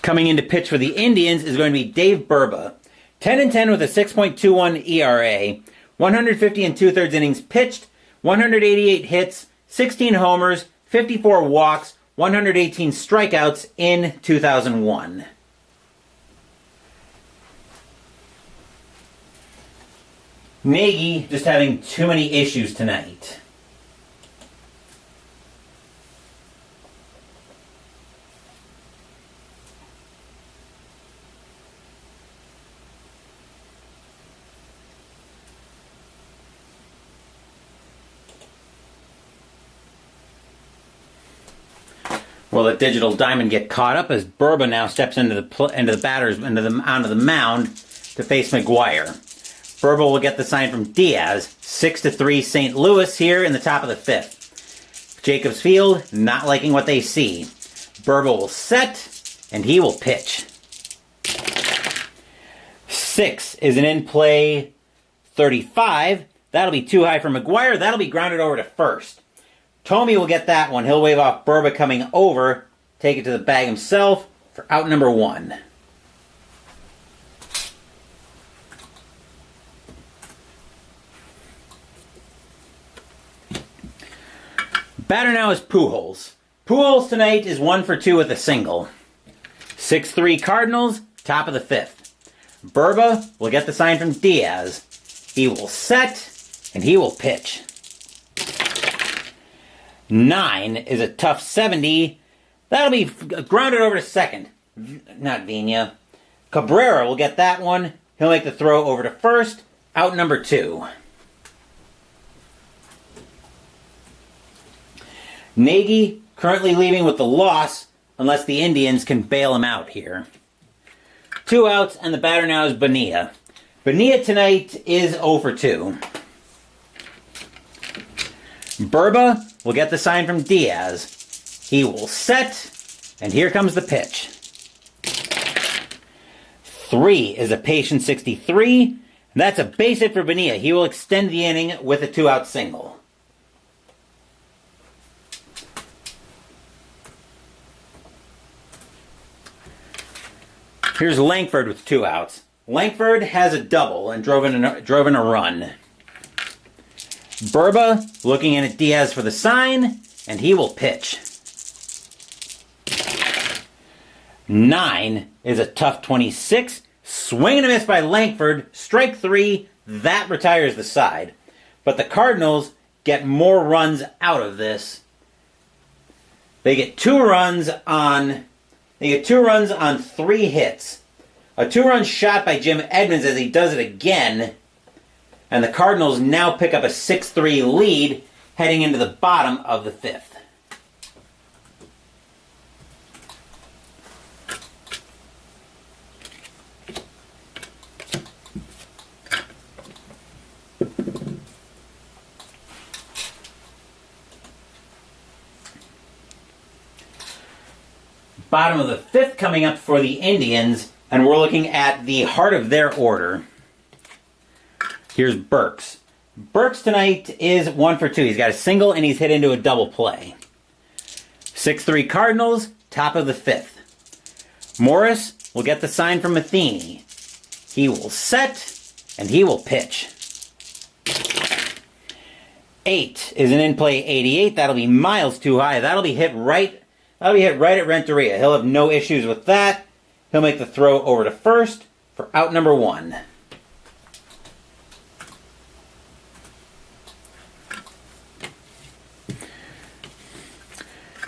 Coming in to pitch for the Indians is going to be Dave Burba. 10-10 with a 6.21 ERA. 150 and 2/3 innings pitched. 188 hits. 16 homers. 54 walks, 118 strikeouts in 2001. Nagy just having too many issues tonight. Will the digital diamond get caught up as Burba now steps onto the mound to face McGuire? Burba will get the sign from Diaz. 6-3 St. Louis here in the top of the fifth. Jacobs Field not liking what they see. Burba will set and he will pitch. 6 is an in-play 35. That'll be too high for McGuire. That'll be grounded over to first. Tomey will get that one. He'll wave off Burba coming over, take it to the bag himself for out number 1. Batter now is Pujols. Pujols tonight is 1 for 2 with a single. 6-3 Cardinals, top of the fifth. Burba will get the sign from Diaz. He will set and he will pitch. 9 is a tough 70. That'll be grounded over to second. Not Vina. Cabrera will get that one. He'll make the throw over to first. Out number 2. Nagy currently leaving with the loss unless the Indians can bail him out here. 2 outs and the batter now is Bonilla. Bonilla tonight is 0 for 2. Burba will get the sign from Diaz. He will set, and here comes the pitch. 3 is a patient 63. That's a base hit for Bonilla. He will extend the inning with a 2-out single. Here's Langford with 2 outs. Langford has a double and drove in a run. Burba looking in at Diaz for the sign, and he will pitch. 9 is a tough 26. Swing and a miss by Langford. Strike 3. That retires the side. But the Cardinals get more runs out of this. They get 2 runs on 3 hits. A 2-run shot by Jim Edmonds as he does it again. And the Cardinals now pick up a 6-3 lead heading into the bottom of the fifth. Bottom of the fifth coming up for the Indians, and we're looking at the heart of their order. Here's Burks. Burks tonight is 1 for 2. He's got a single and he's hit into a double play. 6-3 Cardinals, top of the fifth. Morris will get the sign from Matheny. He will set and he will pitch. 8 is an in-play 88. That'll be miles too high. That'll be hit right at Renteria. He'll have no issues with that. He'll make the throw over to first for out number 1.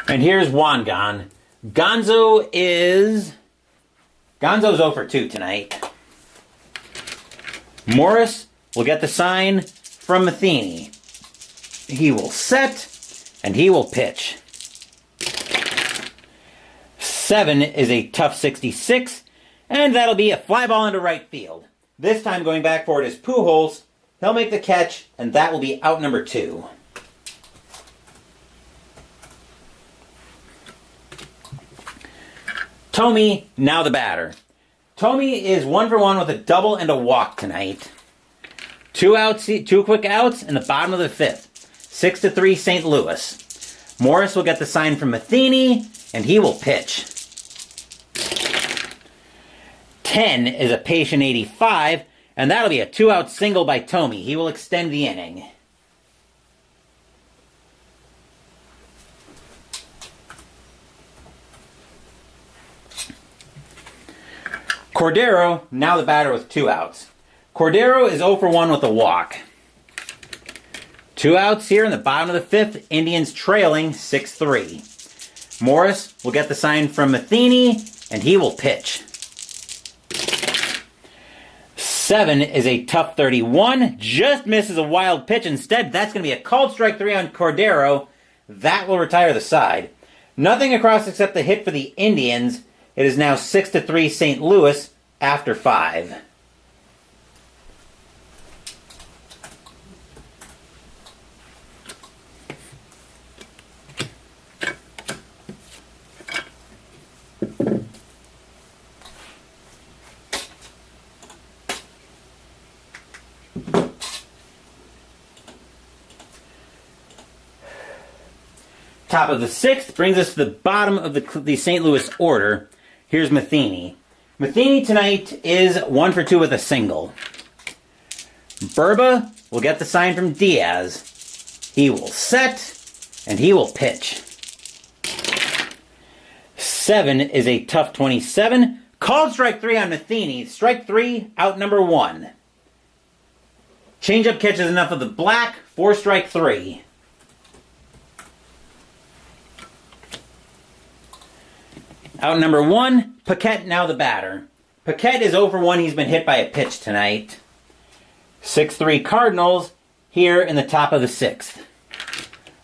And here's Wangan. Gonzo's 0 for 2 tonight. Morris will get the sign from Matheny. He will set and he will pitch. 7 is a tough 66, and that'll be a fly ball into right field. This time going back for it is Pujols. He'll make the catch, and that will be out number 2. Tomey, now the batter. Tomey is 1 for 1 with a double and a walk tonight. 2 quick outs in the bottom of the fifth. 6-3 St. Louis. Morris will get the sign from Matheny, and he will pitch. 10 is a patient 85, and that'll be a 2-out single by Tomey. He will extend the inning. Cordero, now the batter with 2 outs. Cordero is 0 for 1 with a walk. 2 outs here in the bottom of the 5th. Indians trailing 6-3. Morris will get the sign from Matheny, and he will pitch. 7 is a tough 31. Just misses a wild pitch. Instead, that's going to be a called strike 3 on Cordero. That will retire the side. Nothing across except the hit for the Indians. It is now 6-3 St. Louis after 5. Top of the 6th brings us to the bottom of the St. Louis order. Here's Matheny. Matheny tonight is 1 for 2 with a single. Burba will get the sign from Diaz. He will set, and he will pitch. 7 is a tough 27. Called strike 3 on Matheny. Strike 3, out number 1. Changeup catches enough of the black for strike 3. Out number 1, Paquette now the batter. Paquette is 0 for 1. He's been hit by a pitch tonight. 6-3 Cardinals here in the top of the 6th.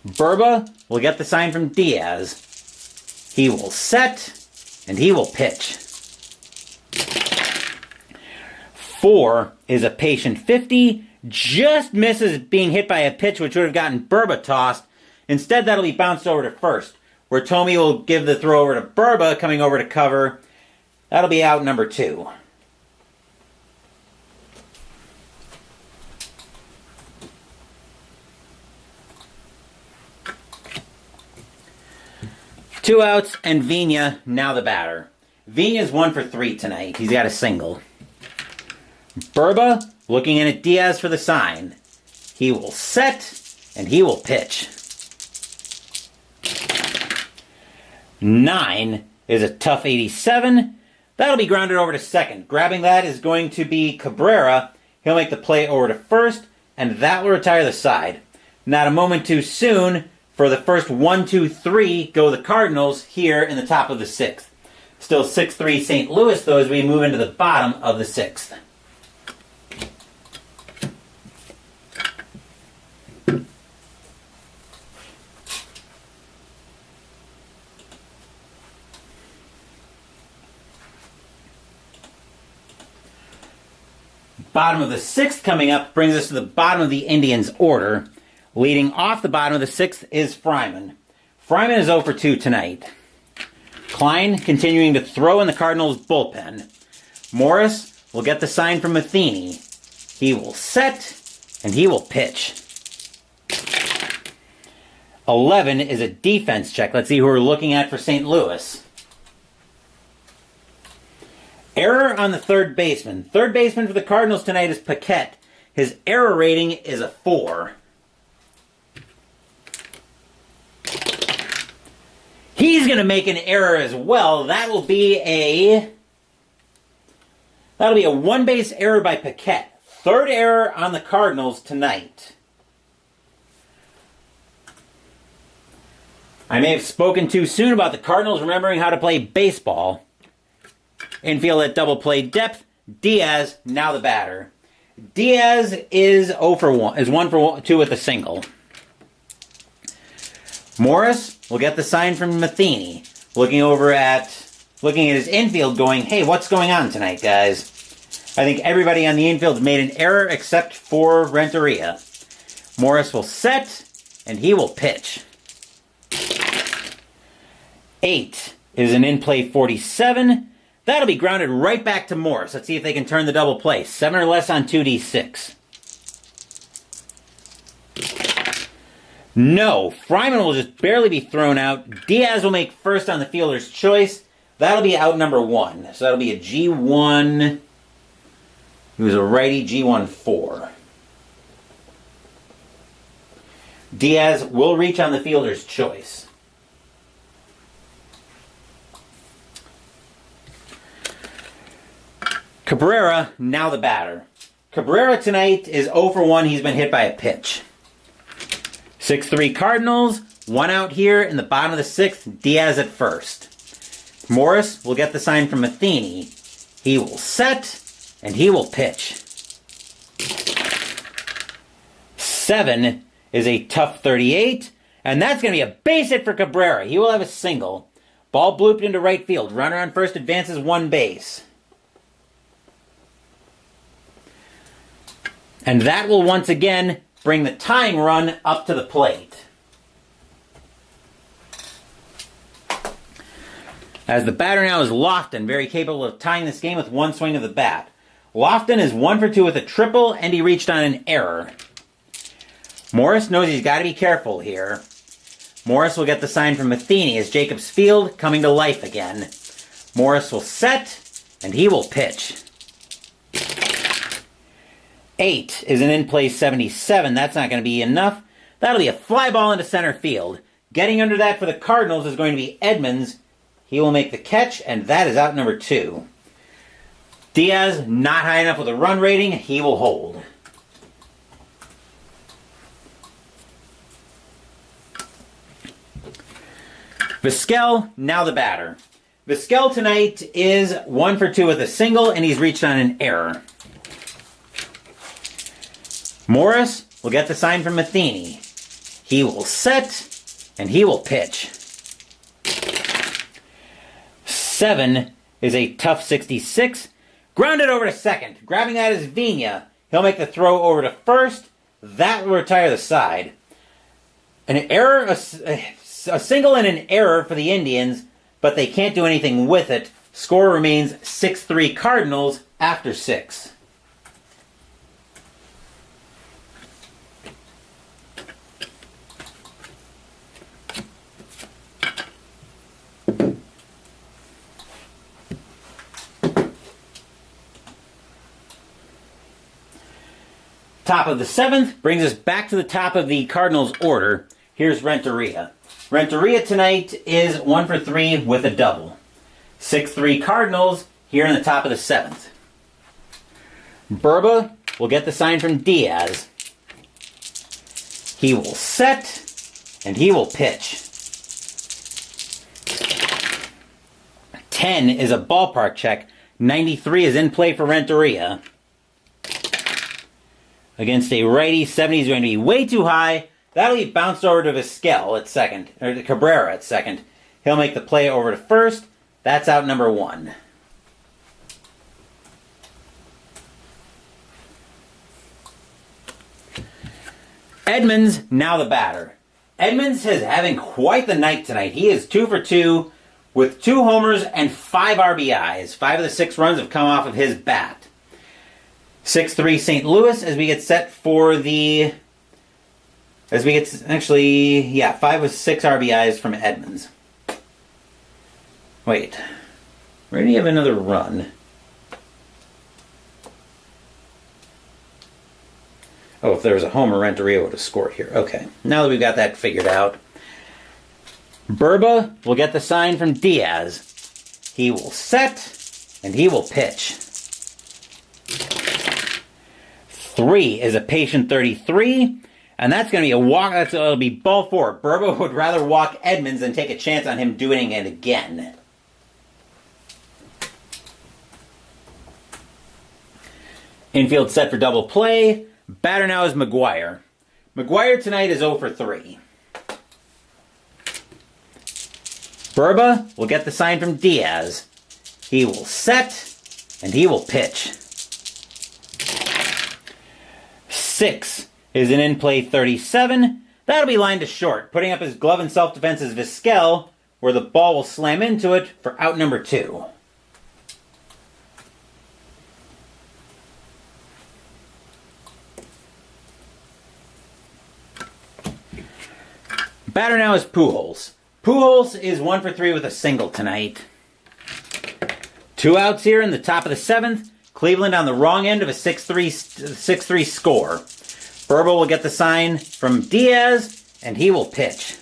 Burba will get the sign from Diaz. He will set, and he will pitch. 4 is a patient 50. Just misses being hit by a pitch which would have gotten Burba tossed. Instead, that'll be bounced over to first, where Tomey will give the throw over to Burba, coming over to cover. That'll be out number 2. Two outs, and Vina now the batter. Vina's 1 for 3 tonight. He's got a single. Burba looking in at Diaz for the sign. He will set, and he will pitch. 9 is a tough 87. That'll be grounded over to second. Grabbing that is going to be Cabrera. He'll make the play over to first, and that will retire the side. Not a moment too soon for the first 1-2-3 go the Cardinals here in the top of the 6th. Still 6-3 St. Louis, though, as we move into the bottom of the 6th. Bottom of the 6th coming up brings us to the bottom of the Indians' order. Leading off the bottom of the 6th is Fryman. Fryman is 0 for 2 tonight. Klein continuing to throw in the Cardinals' bullpen. Morris will get the sign from Matheny. He will set, and he will pitch. 11 is a defense check. Let's see who we're looking at for St. Louis. Error on the third baseman. Third baseman for the Cardinals tonight is Paquette. His error rating is a 4. He's going to make an error as well. That'll be a one-base error by Paquette. Third error on the Cardinals tonight. I may have spoken too soon about the Cardinals remembering how to play baseball. Infield at double play depth. Diaz, now the batter. Diaz is 1 for 2 with a single. Morris will get the sign from Matheny. Looking at his infield going, hey, what's going on tonight, guys? I think everybody on the infield made an error except for Renteria. Morris will set, and he will pitch. 8 is an in-play 47. That'll be grounded right back to Morris. Let's see if they can turn the double play. 7 or less on 2D6. No. Fryman will just barely be thrown out. Diaz will make first on the fielder's choice. That'll be out number 1. So that'll be a G1. He was a righty, G1-4. Diaz will reach on the fielder's choice. Cabrera, now the batter. Cabrera tonight is 0 for 1. He's been hit by a pitch. 6-3 Cardinals. 1 out here in the bottom of the 6th. Diaz at first. Morris will get the sign from Matheny. He will set, and he will pitch. 7 is a tough 38, and that's going to be a base hit for Cabrera. He will have a single. Ball blooped into right field. Runner on first advances 1 base. And that will once again bring the tying run up to the plate. As the batter now is Lofton, very capable of tying this game with 1 swing of the bat. Lofton is 1 for 2 with a triple, and he reached on an error. Morris knows he's got to be careful here. Morris will get the sign from Matheny as Jacobs Field coming to life again. Morris will set, and he will pitch. 8 is an in-play 77. That's not going to be enough. That'll be a fly ball into center field. Getting under that for the Cardinals is going to be Edmonds. He will make the catch, and that is out number 2. Diaz, not high enough with a run rating. He will hold. Vizquel, now the batter. Vizquel tonight is 1 for 2 with a single, and he's reached on an error. Morris will get the sign from Matheny. He will set, and he will pitch. 7 is a tough 66. Grounded over to second. Grabbing that is Vina. He'll make the throw over to first. That will retire the side. An error, a single and an error for the Indians, but they can't do anything with it. Score remains 6-3 Cardinals after 6. Top of the 7th brings us back to the top of the Cardinals order. Here's Renteria. Renteria tonight is 1 for 3 with a double. 6-3 Cardinals here in the top of the 7th. Burba will get the sign from Diaz. He will set, and he will pitch. 10 is a ballpark check. 93 is in play for Renteria. Against a righty, 70 is going to be way too high. That'll be bounced over to Vizquel at second, or to Cabrera at second. He'll make the play over to first. That's out number 1. Edmonds, now the batter. Edmonds is having quite the night tonight. He is 2 for 2 with 2 homers and 5 RBIs. 5 of the 6 runs have come off of his bat. 6-3 St. Louis as we get set for the... 5 of 6 RBIs from Edmonds. Wait. Where do you have another run? Oh, if there was a homer, Renteria would have scored here. Okay. Now that we've got that figured out. Burba will get the sign from Diaz. He will set, and he will pitch. 3 is a patient 33, and that's going to be a walk. It'll be ball 4. Burba would rather walk Edmonds than take a chance on him doing it again. Infield set for double play. Batter now is McGuire. McGuire tonight is 0 for 3. Burba will get the sign from Diaz. He will set, and he will pitch. 6 is an in-play 37. That'll be lined to short. Putting up his glove in self-defense is Vizquel, where the ball will slam into it for out number 2. Batter now is Pujols. Pujols is 1 for 3 with a single tonight. 2 outs here in the top of the 7th. Cleveland on the wrong end of a 6-3 score. Burba will get the sign from Diaz, and he will pitch.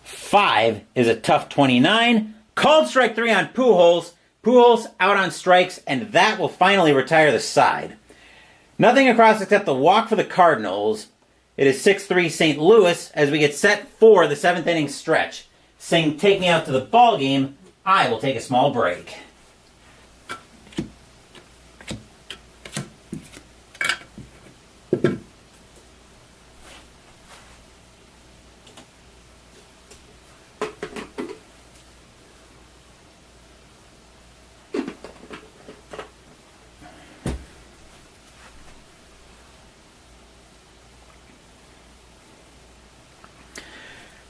5 is a tough 29. Called strike 3 on Pujols. Pujols out on strikes, and that will finally retire the side. Nothing across except the walk for the Cardinals. It is 6-3 St. Louis as we get set for the 7th inning stretch. Saying, take me out to the ball game, I will take a small break.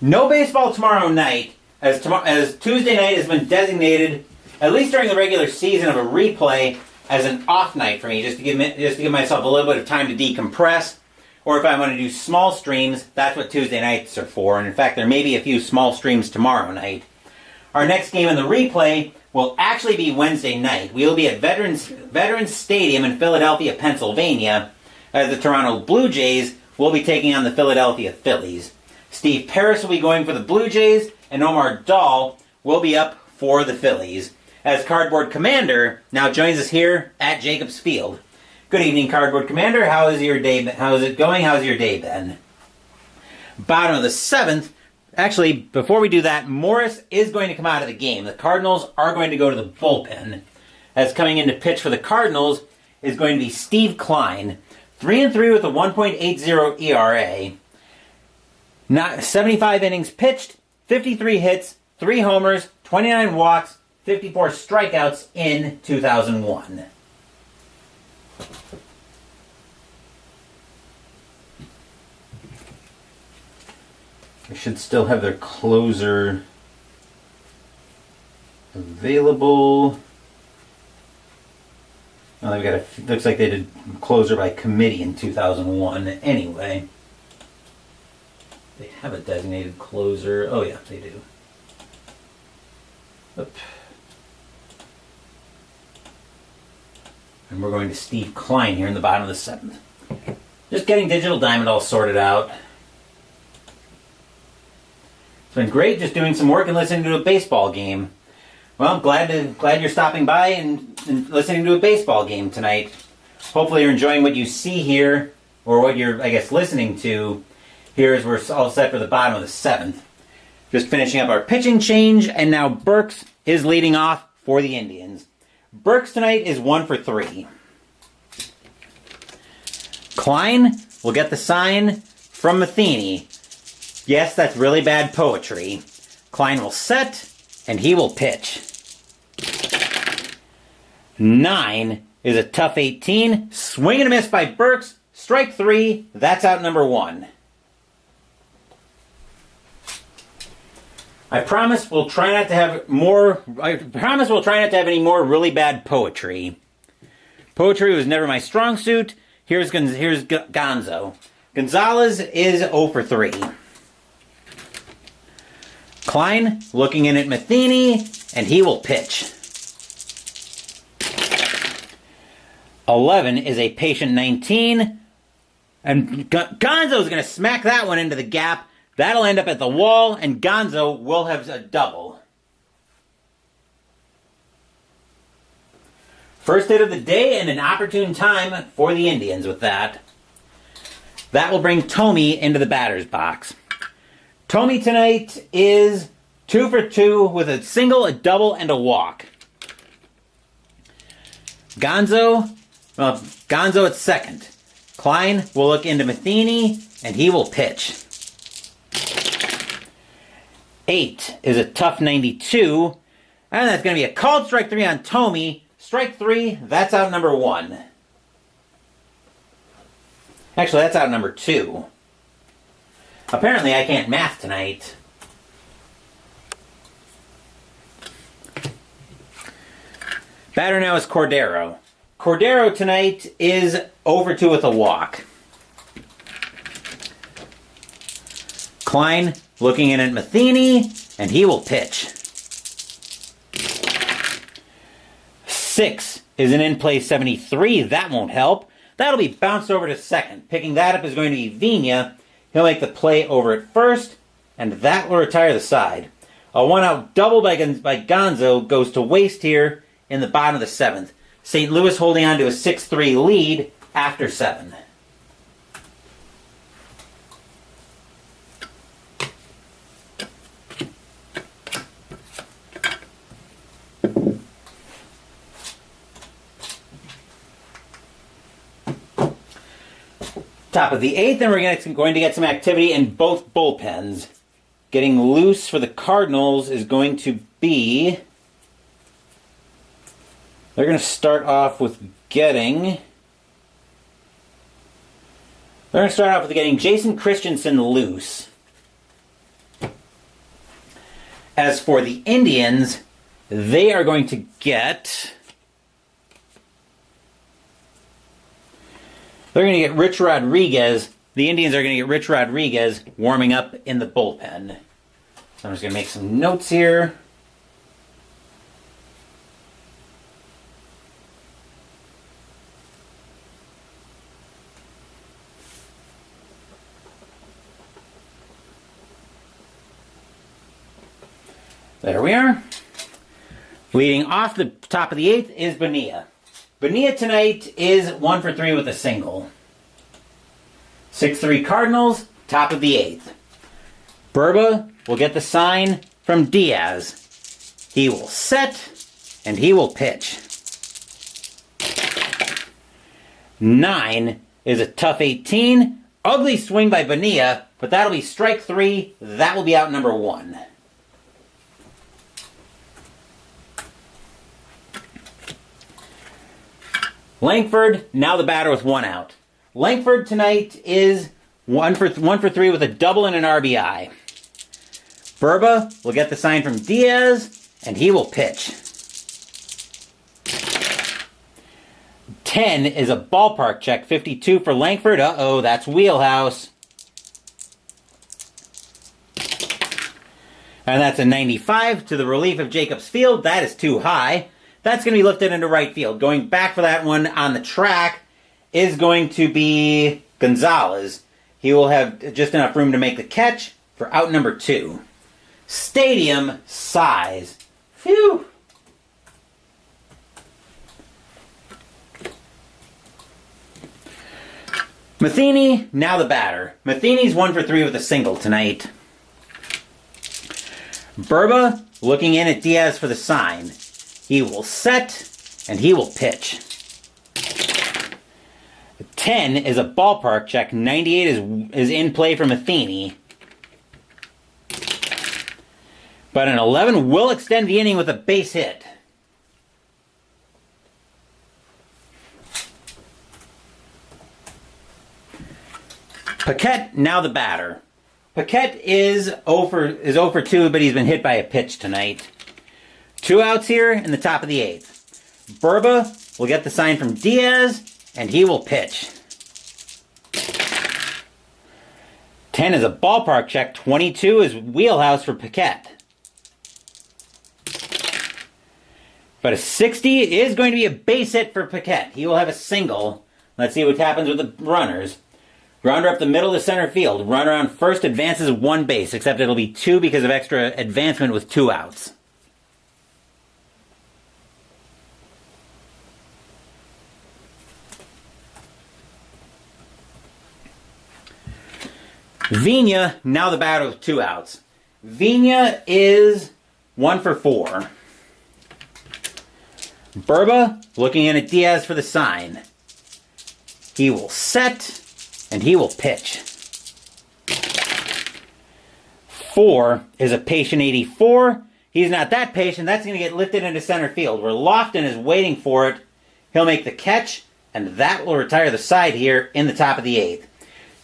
No baseball tomorrow night, as Tuesday night has been designated, at least during the regular season, of a replay as an off night for me, just to give myself a little bit of time to decompress. Or if I want to do small streams, that's what Tuesday nights are for. And in fact, there may be a few small streams tomorrow night. Our next game in the replay will actually be Wednesday night. We will be at Veterans Stadium in Philadelphia, Pennsylvania, as the Toronto Blue Jays will be taking on the Philadelphia Phillies. Steve Paris will be going for the Blue Jays, and Omar Dahl will be up for the Phillies. As Cardboard Commander now joins us here at Jacobs Field. Good evening, Cardboard Commander. How is your day? How is it going? How's your day been? Bottom of the 7th. Actually, before we do that, Morris is going to come out of the game. The Cardinals are going to go to the bullpen. As coming in to pitch for the Cardinals is going to be Steve Klein. 3-3 with a 1.80 ERA. 75 innings pitched, 53 hits, 3 homers, 29 walks, 54 strikeouts in 2001. They should still have their closer available. Well, they've got looks like they did closer by committee in 2001 anyway. They have a designated closer. Oh yeah, they do. Oop. And we're going to Steve Klein here in the bottom of the 7th. Just getting Digital Diamond all sorted out. It's been great just doing some work and listening to a baseball game. Well, glad you're stopping by and listening to a baseball game tonight. Hopefully you're enjoying what you see here, or what you're, I guess, listening to. Here as we're all set for the bottom of the 7th. Just finishing up our pitching change, and now Burks is leading off for the Indians. Burks tonight is 1 for 3. Klein will get the sign from Matheny. Yes, that's really bad poetry. Klein will set, and he will pitch. 9 is a tough 18. Swing and a miss by Burks. Strike 3. That's out number 1. I promise we'll try not to have any more really bad poetry. Poetry was never my strong suit. Here's Gonzo. Gonzalez is 0 for 3. Klein looking in at Matheny, and he will pitch. 11 is a patient 19, and Gonzo's going to smack that one into the gap. That'll end up at the wall, and Gonzo will have a double. First hit of the day and an opportune time for the Indians with that. That will bring Tomey into the batter's box. Tomey tonight is 2 for 2 with a single, a double, and a walk. Gonzo at second. Klein will look into Matheny, and he will pitch. 8 is a tough 92. And that's going to be a called strike 3 on Tomey. Strike 3, that's out number 1. Actually, that's out number 2. Apparently, I can't math tonight. Batter now is Cordero. Cordero tonight is 0 for 2 with a walk. Klein looking in at Matheny, and he will pitch. 6 is an in-play 73. That won't help. That'll be bounced over to second. Picking that up is going to be Vina. He'll make the play over at first, and that will retire the side. A one-out double by Gonzo goes to waste here in the bottom of the 7th. St. Louis holding on to a 6-3 lead after 7. Top of the 8th, and we're going to get some activity in both bullpens. Getting loose for the Cardinals is going to be... They're going to start off with getting Jason Christensen loose. As for the Indians, they are going to get... They're going to get Rich Rodriguez. The Indians are going to get Rich Rodriguez warming up in the bullpen. So I'm just going to make some notes here. There we are. Leading off the top of the 8th is Bonilla. Bonilla tonight is 1 for 3 with a single. 6-3 Cardinals, top of the 8th. Burba will get the sign from Diaz. He will set, and he will pitch. 9 is a tough 18. Ugly swing by Bonilla, but that'll be strike 3. That will be out number 1. Langford, now the batter with 1 out. Langford tonight is 1 for 3 with a double and an RBI. Burba will get the sign from Diaz, and he will pitch. 10 is a ballpark check, 52 for Langford. Uh-oh, that's wheelhouse. And that's a 95 to the relief of Jacobs Field. That is too high. That's going to be lifted into right field. Going back for that one on the track is going to be Gonzalez. He will have just enough room to make the catch for out number 2. Stadium size. Phew. Matheny, now the batter. Matheny's 1 for 3 with a single tonight. Burba looking in at Diaz for the sign. He will set, and he will pitch. 10 is a ballpark check. 98 is in play for Matheny. But an 11 will extend the inning with a base hit. Paquette, now the batter. Paquette is 0 for 2, but he's been hit by a pitch tonight. 2 outs here in the top of the 8th. Burba will get the sign from Diaz, and he will pitch. 10 is a ballpark check. 22 is wheelhouse for Paquette. But a 60 is going to be a base hit for Paquette. He will have a single. Let's see what happens with the runners. Grounder up the middle of center field. Runner on first advances 1 base, except it'll be 2 because of extra advancement with 2 outs. Vina, now the batter with 2 outs. Vina is 1 for 4. Burba looking in at Diaz for the sign. He will set, and he will pitch. 4 is a patient 84. He's not that patient. That's going to get lifted into center field, where Lofton is waiting for it. He'll make the catch, and that will retire the side here in the top of the 8th.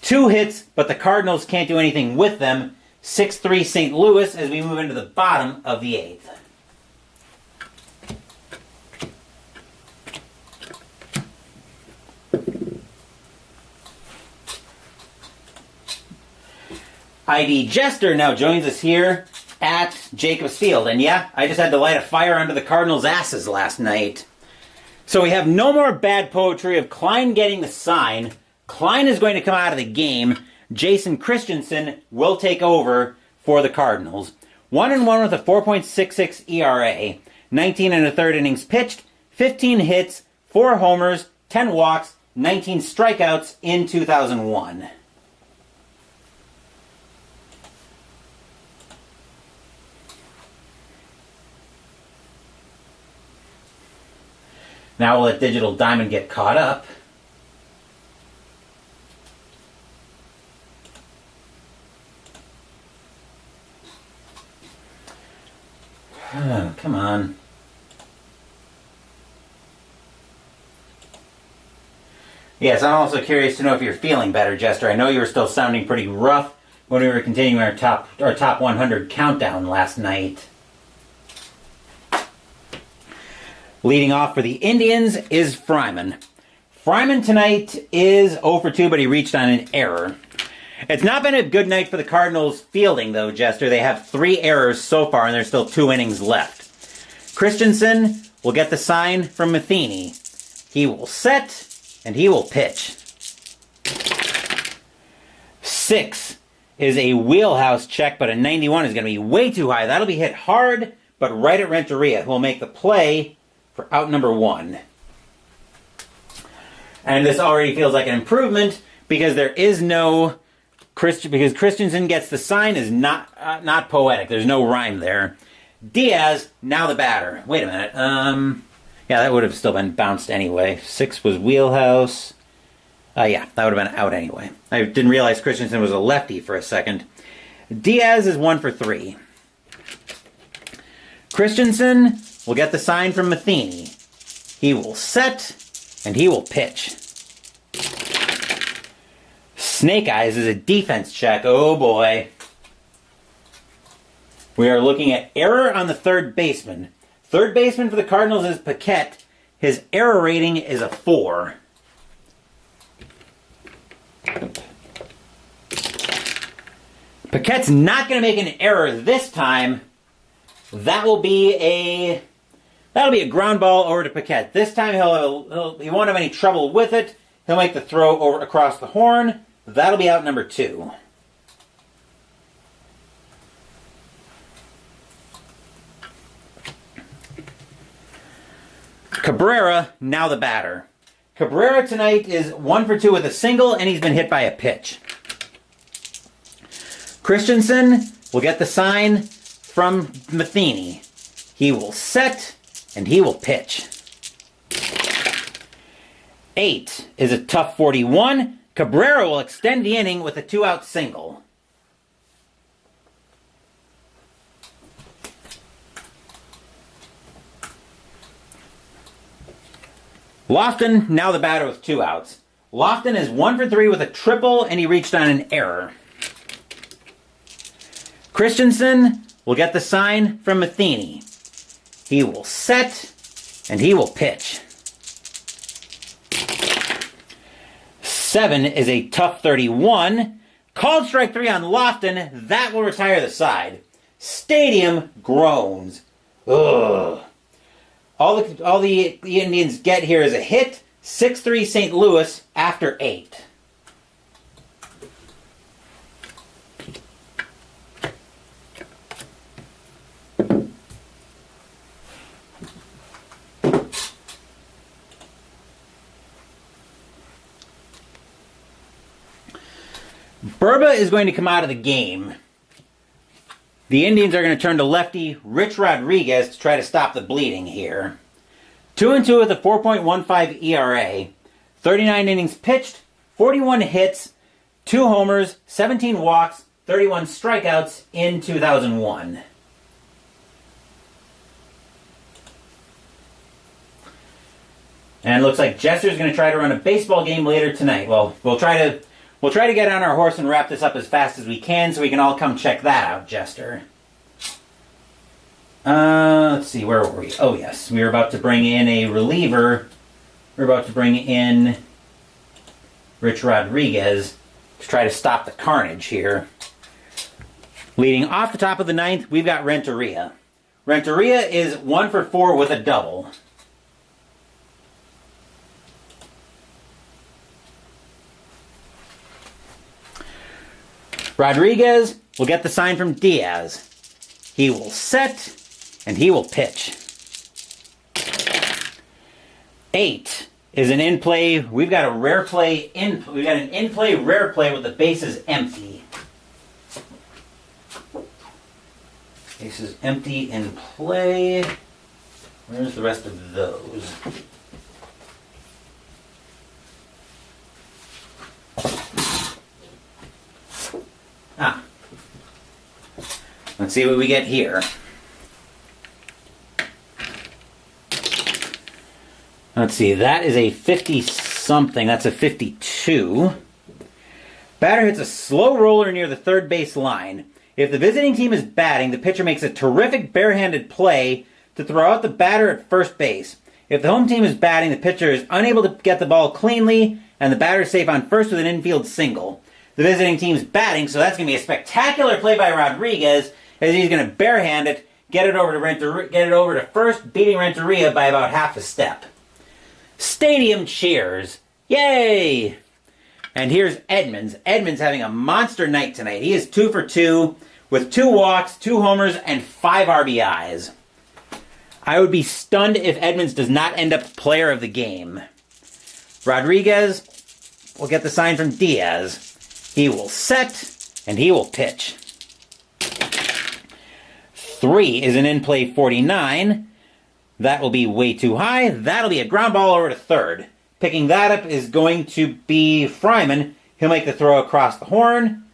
2 hits, but the Cardinals can't do anything with them. 6-3 St. Louis as we move into the bottom of the 8th. ID Jester now joins us here at Jacobs Field. And yeah, I just had to light a fire under the Cardinals' asses last night. So we have no more bad poetry of Klein getting the sign. Klein is going to come out of the game. Jason Christensen will take over for the Cardinals. 1-1 with a 4.66 ERA. 19 and a third innings pitched, 15 hits, 4 homers, 10 walks, 19 strikeouts in 2001. Now we'll let Digital Diamond get caught up. Oh, come on. Yes, I'm also curious to know if you're feeling better, Jester. I know you were still sounding pretty rough when we were continuing our top 100 countdown last night. Leading off for the Indians is Fryman. Fryman tonight is 0 for 2, but he reached on an error. It's not been a good night for the Cardinals fielding, though, Jester. They have 3 errors so far, and there's still 2 innings left. Christensen will get the sign from Matheny. He will set, and he will pitch. 6 is a wheelhouse check, but a 91 is going to be way too high. That'll be hit hard, but right at Renteria, who will make the play for out number 1. And this already feels like an improvement because there is no because Christensen gets the sign is not poetic. There's no rhyme there. Diaz, now the batter. Wait a minute. Yeah, that would have still been bounced anyway. 6 was wheelhouse. Yeah, that would have been out anyway. I didn't realize Christensen was a lefty for a second. Diaz is 1 for 3. Christensen will get the sign from Matheny. He will set, and he will pitch. Snake Eyes is a defense check. Oh boy. We are looking at error on the third baseman. Third baseman for the Cardinals is Paquette. His error rating is a 4. Paquette's not going to make an error this time. That'll be a ground ball over to Paquette. This time he won't have any trouble with it. He'll make the throw over across the horn. That'll be out number 2. Cabrera, now the batter. Cabrera tonight is 1 for 2 with a single, and he's been hit by a pitch. Christensen will get the sign from Matheny. He will set, and he will pitch. 8 is a tough 41. Cabrera will extend the inning with a 2-out single. Lofton, now the batter with 2 outs. Lofton is 1 for 3 with a triple, and he reached on an error. Christensen will get the sign from Matheny. He will set, and he will pitch. 7 is a tough 31. Called strike 3 on Lofton. That will retire the side. Stadium groans. Ugh. All the Indians get here is a hit. 6-3 St. Louis after 8. Burba is going to come out of the game. The Indians are going to turn to lefty Rich Rodriguez to try to stop the bleeding here. 2-2 with a 4.15 ERA. 39 innings pitched, 41 hits, 2 homers, 17 walks, 31 strikeouts in 2001. And it looks like Jester's going to try to run a baseball game later tonight. Well, we'll try to get on our horse and wrap this up as fast as we can so we can all come check that out, Jester. Let's see, where were we? Oh, yes. We were about to bring in a reliever. We're about to bring in Rich Rodriguez to try to stop the carnage here. Leading off the top of the ninth, we've got Renteria. Renteria is 1 for 4 with a double. Rodriguez will get the sign from Diaz. He will set, and he will pitch. 8 is an in play. We've got a rare play we've got an in play rare play with the bases empty. Bases empty in play. Where's the rest of those? Let's see what we get here. Let's see, that is a 50-something. That's a 52. Batter hits a slow roller near the third base line. If the visiting team is batting, the pitcher makes a terrific barehanded play to throw out the batter at first base. If the home team is batting, the pitcher is unable to get the ball cleanly, and the batter is safe on first with an infield single. The visiting team's batting, so that's going to be a spectacular play by Rodriguez, as he's going to barehand it, get it over to first, beating Renteria by about half a step. Stadium cheers. Yay! And here's Edmonds. Edmonds having a monster night tonight. He is 2 for 2 with 2 walks, 2 homers, and 5 RBIs. I would be stunned if Edmonds does not end up player of the game. Rodriguez will get the sign from Diaz. He will set, and he will pitch. 3 is an in-play 49. That will be way too high. That'll be a ground ball over to third. Picking that up is going to be Fryman. He'll make the throw across the horn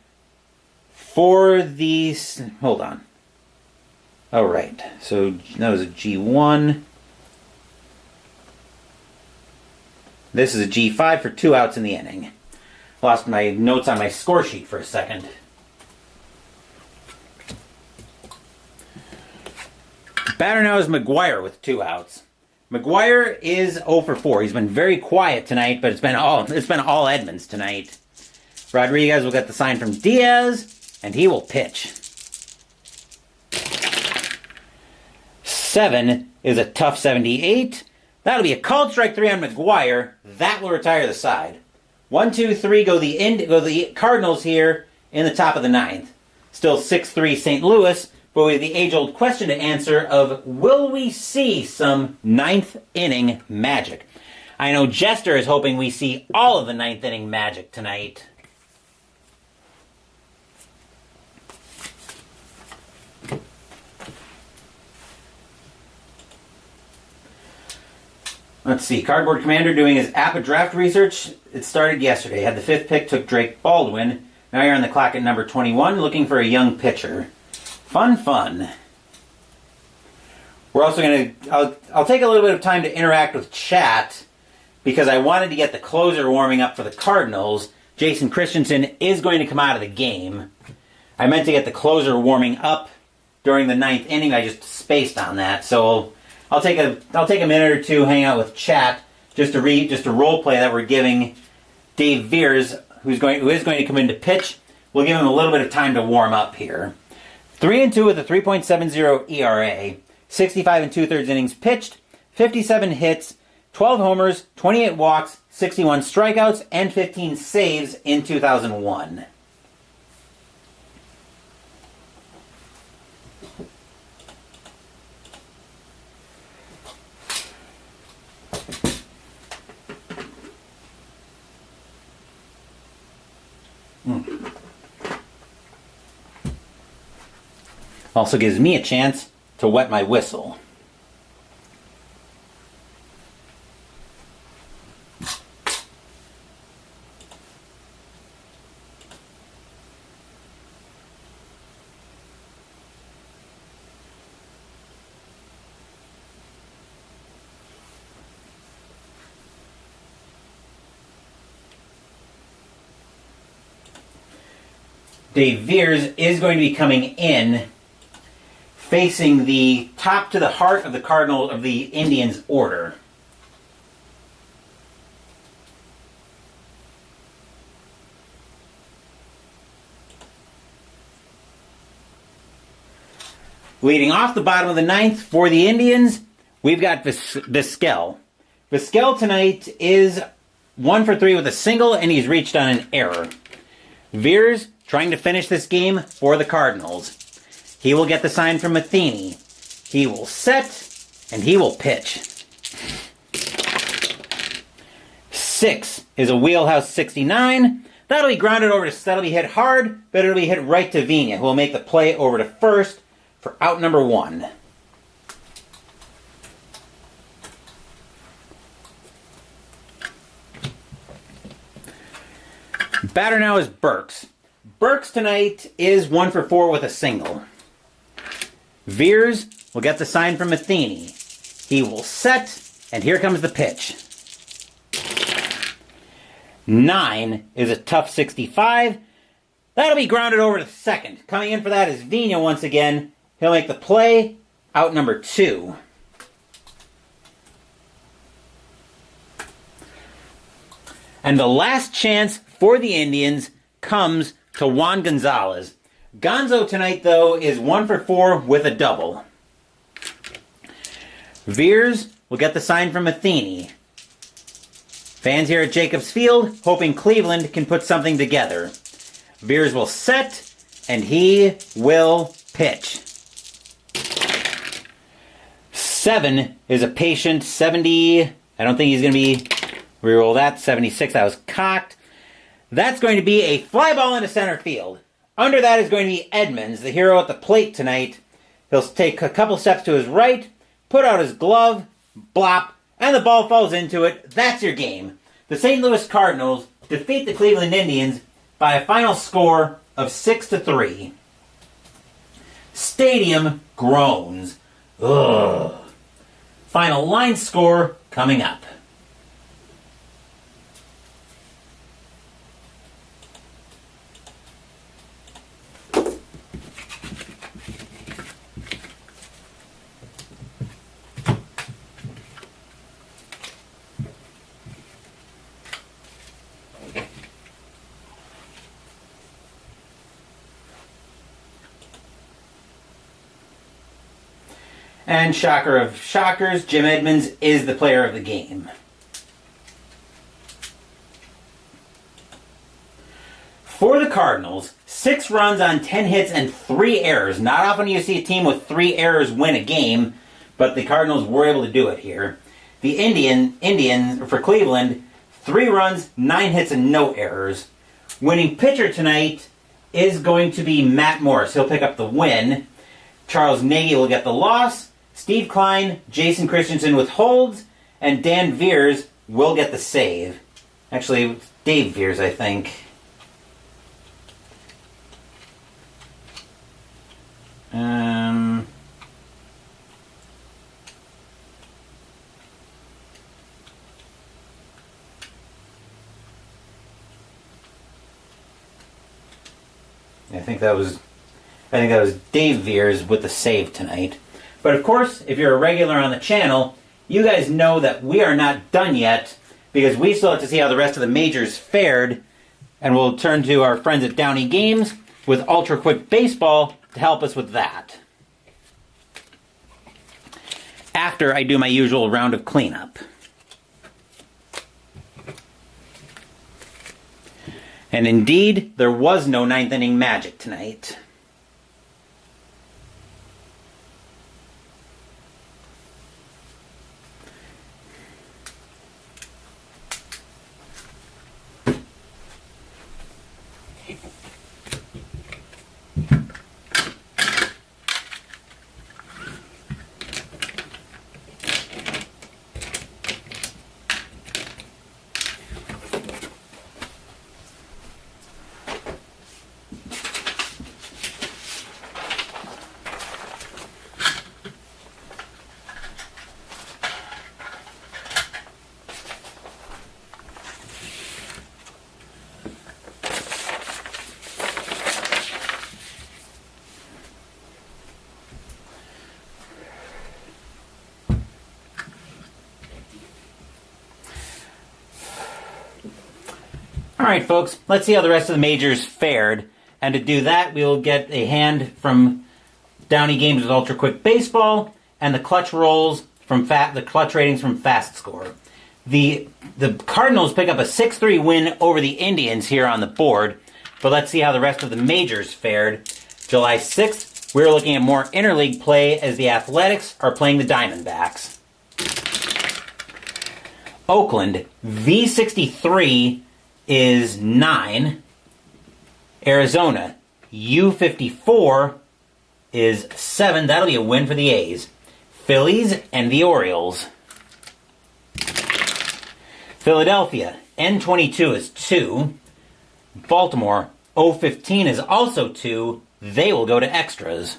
for the... Hold on. Oh, right. So that was a G1. This is a G5 for 2 outs in the inning. Lost my notes on my score sheet for a second. Batter now is McGuire with 2 outs. McGuire is 0 for 4. He's been very quiet tonight, but it's been all Edmonds tonight. Rodriguez will get the sign from Diaz, and he will pitch. 7 is a tough 78. That'll be a called strike 3 on McGuire. That will retire the side. 1, 2, 3 go the Cardinals here in the top of the 9th. Still 6-3 St. Louis. But we have the age-old question to answer of, will we see some 9th inning magic? I know Jester is hoping we see all of the 9th inning magic tonight. Let's see, Cardboard Commander doing his APA draft research. It started yesterday. Had the 5th pick, took Drake Baldwin. Now you're on the clock at number 21, looking for a young pitcher. Fun. We're also going to... I'll take a little bit of time to interact with chat because I wanted to get the closer warming up for the Cardinals. Jason Christensen is going to come out of the game. I meant to get the closer warming up during the 9th inning. I just spaced on that. So I'll take a minute or two, hang out with chat, just to role play that we're giving Dave Veers, who is going to come in to pitch. We'll give him a little bit of time to warm up here. 3-2 with a 3.70 ERA, 65 2/3 innings pitched, 57 hits, 12 homers, 28 walks, 61 strikeouts, and 15 saves in 2001. Also gives me a chance to wet my whistle. Dave Veers is going to be coming in facing the top to the heart of the Indians order. Leading off the bottom of the 9th for the Indians, we've got Vizquel. Vizquel tonight is 1 for 3 with a single, and he's reached on an error. Veers trying to finish this game for the Cardinals. He will get the sign from Matheny. He will set, and he will pitch. 6 is a wheelhouse 69. That'll be grounded over to, that'll be hit hard, but it'll be hit right to Vina, who will make the play over to first for out number 1. Batter now is Burks. Burks tonight is 1 for 4 with a single. Veers will get the sign from Matheny. He will set, and here comes the pitch. 9 is a tough 65. That'll be grounded over to second. Coming in for that is Vina once again. He'll make the play, out number 2. And the last chance for the Indians comes to Juan Gonzalez. Gonzo tonight, though, is 1 for 4 with a double. Veers will get the sign from Matheny. Fans here at Jacobs Field hoping Cleveland can put something together. Veers will set, and he will pitch. 7 is a patient 70. I don't think he's going to be... Reroll that. 76. That was cocked. That's going to be a fly ball into center field. Under that is going to be Edmonds, the hero at the plate tonight. He'll take a couple steps to his right, put out his glove, blop, and the ball falls into it. That's your game. The St. Louis Cardinals defeat the Cleveland Indians by a final score of 6-3. Stadium groans. Ugh. Final line score coming up. And shocker of shockers, Jim Edmonds is the player of the game. For the Cardinals, 6 runs on 10 hits and 3 errors. Not often you see a team with 3 errors win a game, but the Cardinals were able to do it here. The Indians, for Cleveland, 3 runs, 9 hits, and no errors. Winning pitcher tonight is going to be Matt Morris. He'll pick up the win. Charles Nagy will get the loss. Steve Klein, Jason Christensen with holds, and Dan Veers will get the save. Actually, Dave Veers, I think. I think that was Dave Veers with the save tonight. But of course, if you're a regular on the channel, you guys know that we are not done yet, because we still have to see how the rest of the majors fared, and we'll turn to our friends at Downey Games with Ultra Quick Baseball to help us with that. After I do my usual round of cleanup. And indeed, there was no ninth inning magic tonight. Alright folks, let's see how the rest of the majors fared. And to do that, we will get a hand from Downey Games with Ultra Quick Baseball and the clutch rolls from the clutch ratings from Fast Score. The Cardinals pick up a 6-3 win over the Indians here on the board. But let's see how the rest of the majors fared. July 6th, we're looking at more interleague play as the Athletics are playing the Diamondbacks. Oakland, V63 is 9. Arizona, U54 is 7. That'll be a win for the A's. Phillies and the Orioles. Philadelphia, N22 is 2. Baltimore, O15 is also 2. They will go to extras.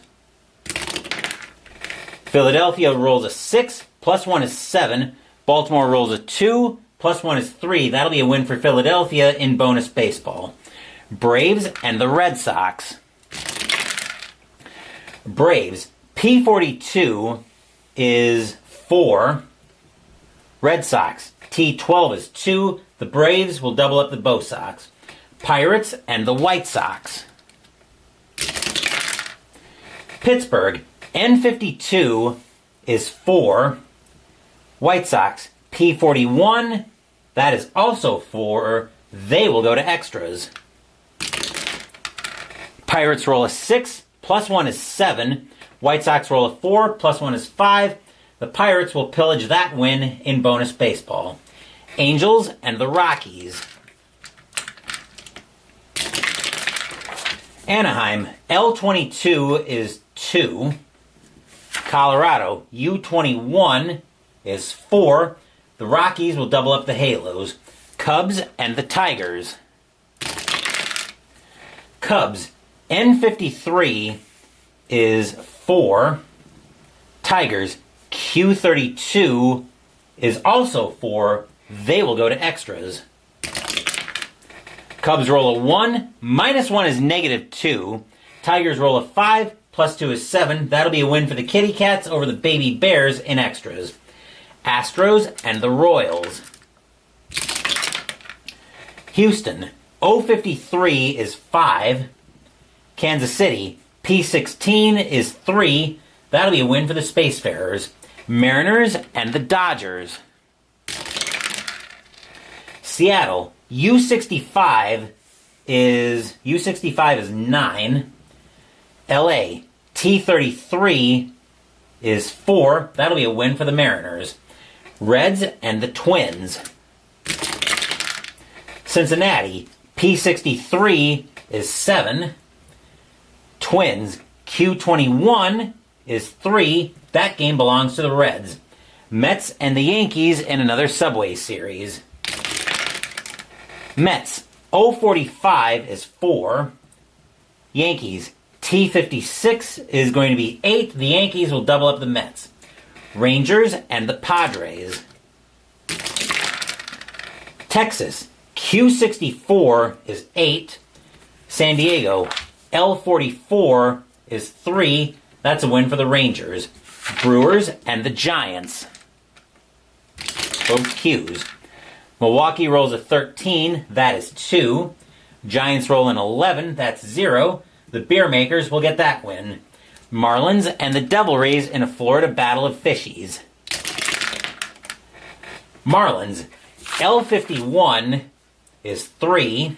Philadelphia rolls a 6, plus 1 is 7. Baltimore rolls a 2, plus 1 is 3. That'll be a win for Philadelphia in bonus baseball. Braves and the Red Sox. Braves, P42 is 4. Red Sox, T12 is 2. The Braves will double up the Bo Sox. Pirates and the White Sox. Pittsburgh, N52 is 4. White Sox, P41, that is also 4. They will go to extras. Pirates roll a 6, plus 1 is 7. White Sox roll a 4, plus 1 is 5. The Pirates will pillage that win in bonus baseball. Angels and the Rockies. Anaheim, L22 is 2. Colorado, U21 is 4. The Rockies will double up the Halos. Cubs and the Tigers. Cubs, N53 is 4. Tigers, Q32 is also 4. They will go to extras. Cubs roll a 1, minus 1 is -2. Tigers roll a 5, plus 2 is 7. That'll be a win for the Kitty Cats over the Baby Bears in extras. Astros and the Royals. Houston, O53 is 5. Kansas City, P16 is 3. That'll be a win for the Spacefarers. Mariners and the Dodgers. Seattle, U65 is 9. LA, T33 is 4. That'll be a win for the Mariners. Reds and the Twins. Cincinnati, P63 is 7. Twins, Q21 is 3. That game belongs to the Reds. Mets and the Yankees in another Subway Series. Mets, O45 is 4. Yankees, T56 is going to be 8. The Yankees will double up the Mets. Rangers and the Padres. Texas, Q64 is 8. San Diego, L44 is 3. That's a win for the Rangers. Brewers and the Giants. Both Qs. Milwaukee rolls a 13. That is 2. Giants roll an 11. That's 0. The Beer Makers will get that win. Marlins and the Devil Rays in a Florida battle of fishies. Marlins, L51 is 3.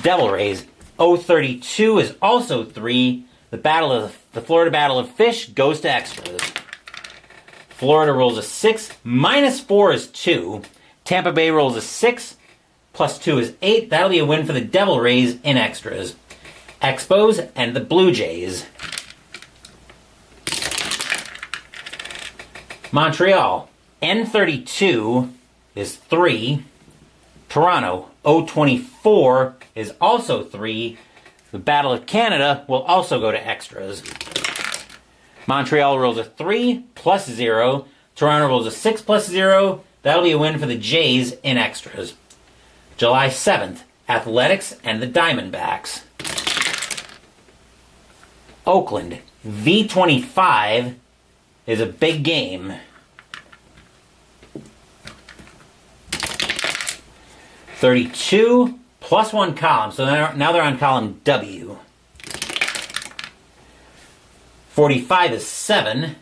Devil Rays, O32 is also 3. The Florida Battle of Fish goes to extras. Florida rolls a 6, minus 4 is 2. Tampa Bay rolls a 6, plus 2 is 8. That'll be a win for the Devil Rays in extras. Expos and the Blue Jays. Montreal, N32 is 3. Toronto, O24 is also 3. The Battle of Canada will also go to extras. Montreal rolls a 3 plus 0. Toronto rolls a 6 plus 0. That'll be a win for the Jays in extras. July 7th, Athletics and the Diamondbacks. Oakland, V25 is a big game. $32 plus 1 column, so now they're on column W. 45 is 7.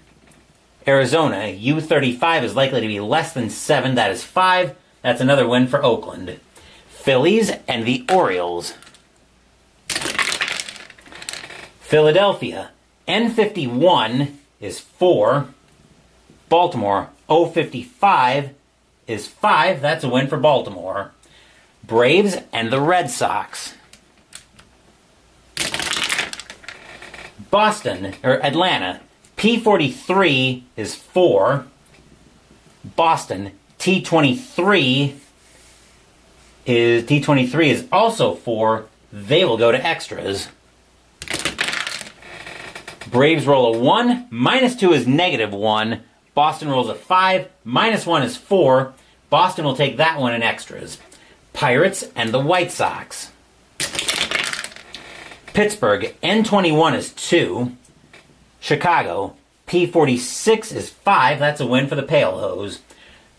Arizona, U35 is likely to be less than 7. That is 5. That's another win for Oakland. Phillies and the Orioles. Philadelphia, N51 is 4. Baltimore, O55 is 5. That's a win for Baltimore. Braves and the Red Sox. Atlanta. P43 is 4. Boston. T23 is also 4. They will go to extras. Braves roll a 1. -2 is -1. Boston rolls a 5. -1 is 4. Boston will take that one in extras. Pirates and the White Sox. Pittsburgh, N21 is 2. Chicago, P46 is 5. That's a win for the Pale Hose.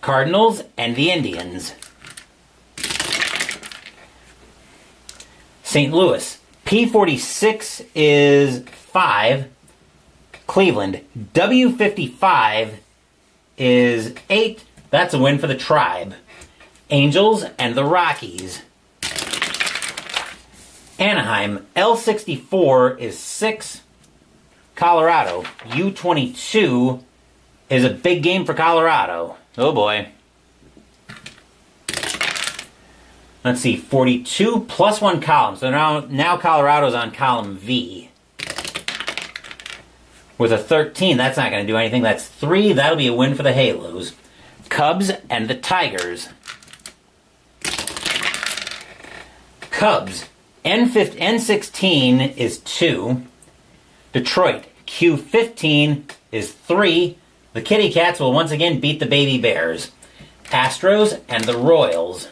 Cardinals and the Indians. St. Louis, P46 is 5. Cleveland, W55 is 8. That's a win for the Tribe. Angels and the Rockies. Anaheim, L64 is 6. Colorado, U22 is a big game for Colorado. Oh boy. Let's see, 42 plus 1 column. So now Colorado's on column V. With a 13, that's not going to do anything. That's 3. That'll be a win for the Halos. Cubs and the Tigers. Cubs, N16 is 2. Detroit, Q15 is 3. The Kitty Cats will once again beat the Baby Bears. Astros and the Royals.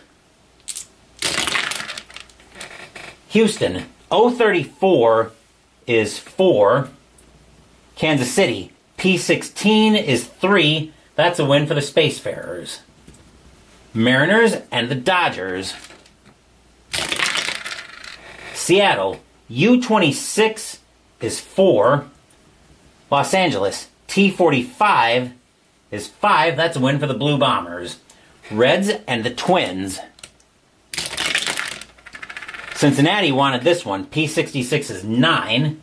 Houston, O34 is 4. Kansas City, P16 is 3. That's a win for the Spacefarers. Mariners and the Dodgers. Seattle, U26 is 4. Los Angeles, T45 is 5. That's a win for the Blue Bombers. Reds and the Twins. Cincinnati wanted this one. P66 is 9.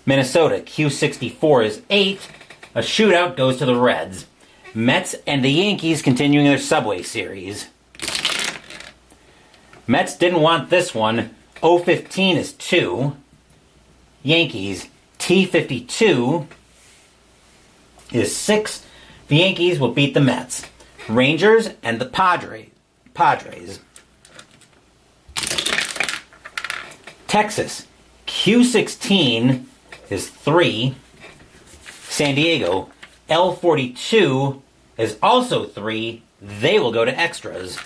Minnesota, Q64 is 8. A shootout goes to the Reds. Mets and the Yankees continuing their Subway Series. Mets didn't want this one. O15 is 2. Yankees, T52 is 6. The Yankees will beat the Mets. Rangers and the Padres. Texas, Q16 is 3. San Diego, L42 is also 3. They will go to extras.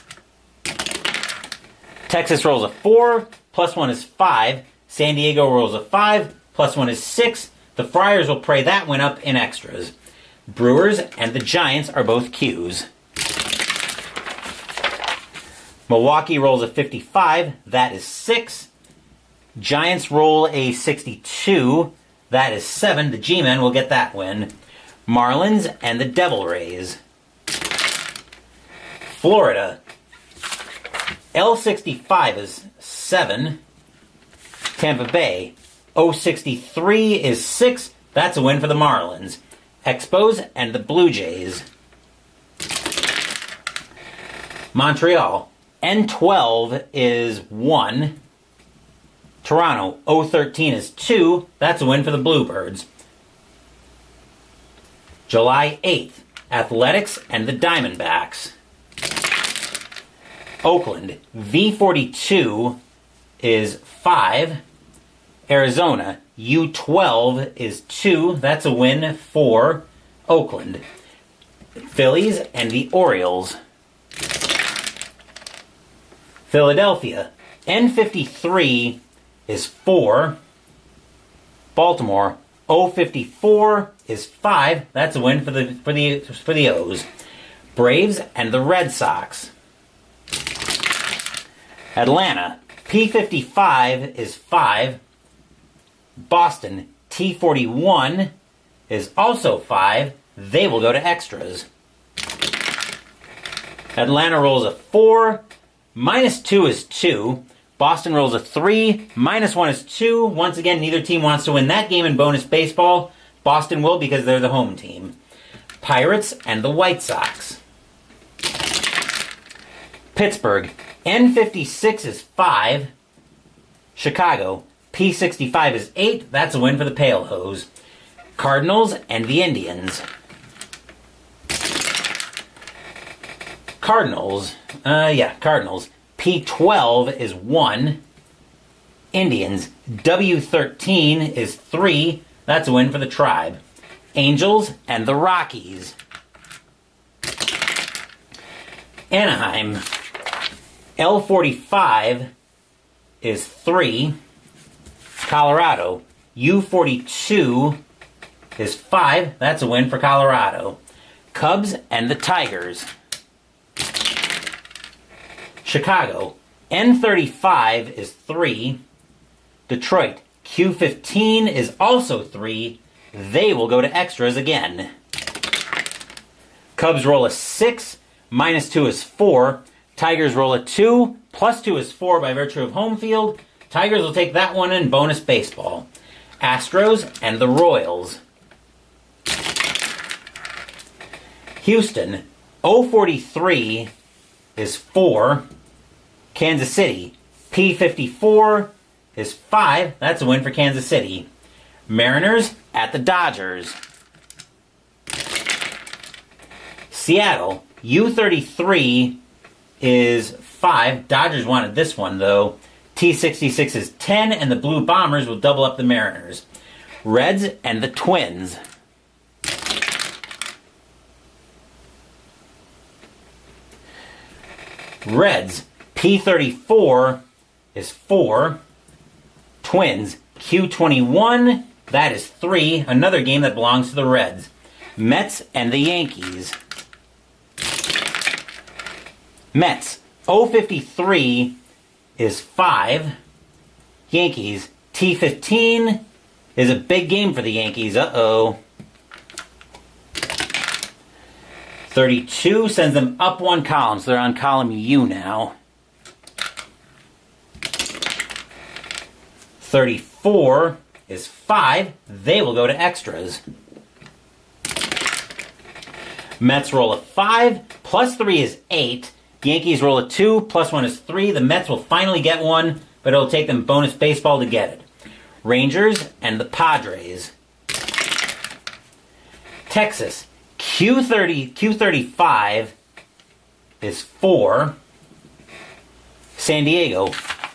Texas rolls a 4, plus 1 is 5. San Diego rolls a 5, plus 1 is 6. The Friars will pray that one up in extras. Brewers and the Giants are both Qs. Milwaukee rolls a 55, that is 6. Giants roll a 62, that is 7. The G-Men will get that win. Marlins and the Devil Rays. Florida, L65 is 7. Tampa Bay, O63 is 6. That's a win for the Marlins. Expos and the Blue Jays. Montreal, N12 is 1. Toronto, O13 is 2. That's a win for the Bluebirds. July 8th, Athletics and the Diamondbacks. Oakland, V42 is 5. Arizona, U12 is 2. That's a win for Oakland. Phillies and the Orioles. Philadelphia, N53 is 4. Baltimore, O54 is 5. That's a win for the O's. Braves and the Red Sox. Atlanta, P55 is 5. Boston, T41 is also 5. They will go to extras. Atlanta rolls a 4. -2 is 2. Boston rolls a 3. -1 is 2. Once again, neither team wants to win that game in bonus baseball. Boston will because they're the home team. Pirates and the White Sox. Pittsburgh, N56 is 5. Chicago, P65 is 8. That's a win for the Pale Hose. Cardinals and the Indians. Cardinals, P12 is 1. Indians, W13 is 3. That's a win for the Tribe. Angels and the Rockies. Anaheim, L45 is 3. Colorado, U42 is 5. That's a win for Colorado. Cubs and the Tigers. Chicago, N35 is 3. Detroit, Q15 is also 3. They will go to extras again. Cubs roll a 6, -2 is 4. Tigers roll a 2, +2 is 4 by virtue of home field. Tigers will take that one in bonus baseball. Astros and the Royals. Houston, O43 is 4. Kansas City, P54 is 5. That's a win for Kansas City. Mariners at the Dodgers. Seattle, U33 is 5. Dodgers wanted this one, though. T66 is 10, and the Blue Bombers will double up the Mariners. Reds and the Twins. Reds, P34 is 4. Twins, Q21, that is 3. Another game that belongs to the Reds. Mets and the Yankees. Mets, O53 is 5. Yankees, T15 is a big game for the Yankees. Uh-oh. 32 sends them up one column, so they're on column U now. 34 is 5. They will go to extras. Mets roll a 5, +3 is 8. Yankees roll a 2, +1 is 3. The Mets will finally get one, but it'll take them bonus baseball to get it. Rangers and the Padres. Texas, Q35 is 4. San Diego,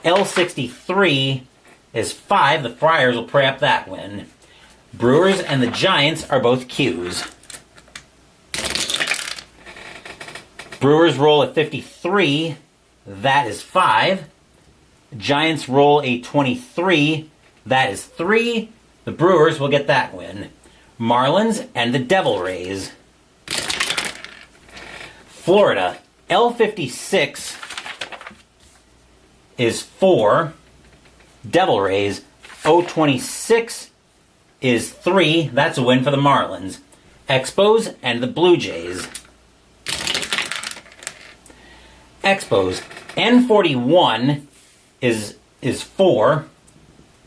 L63 is 5. The Friars will pray up that win. Brewers and the Giants are both Qs. Brewers roll a 53. That is 5. Giants roll a 23. That is 3. The Brewers will get that win. Marlins and the Devil Rays. Florida, L56 is 4. Devil Rays, O26 is 3. That's a win for the Marlins. Expos and the Blue Jays. Expos, N41 is 4.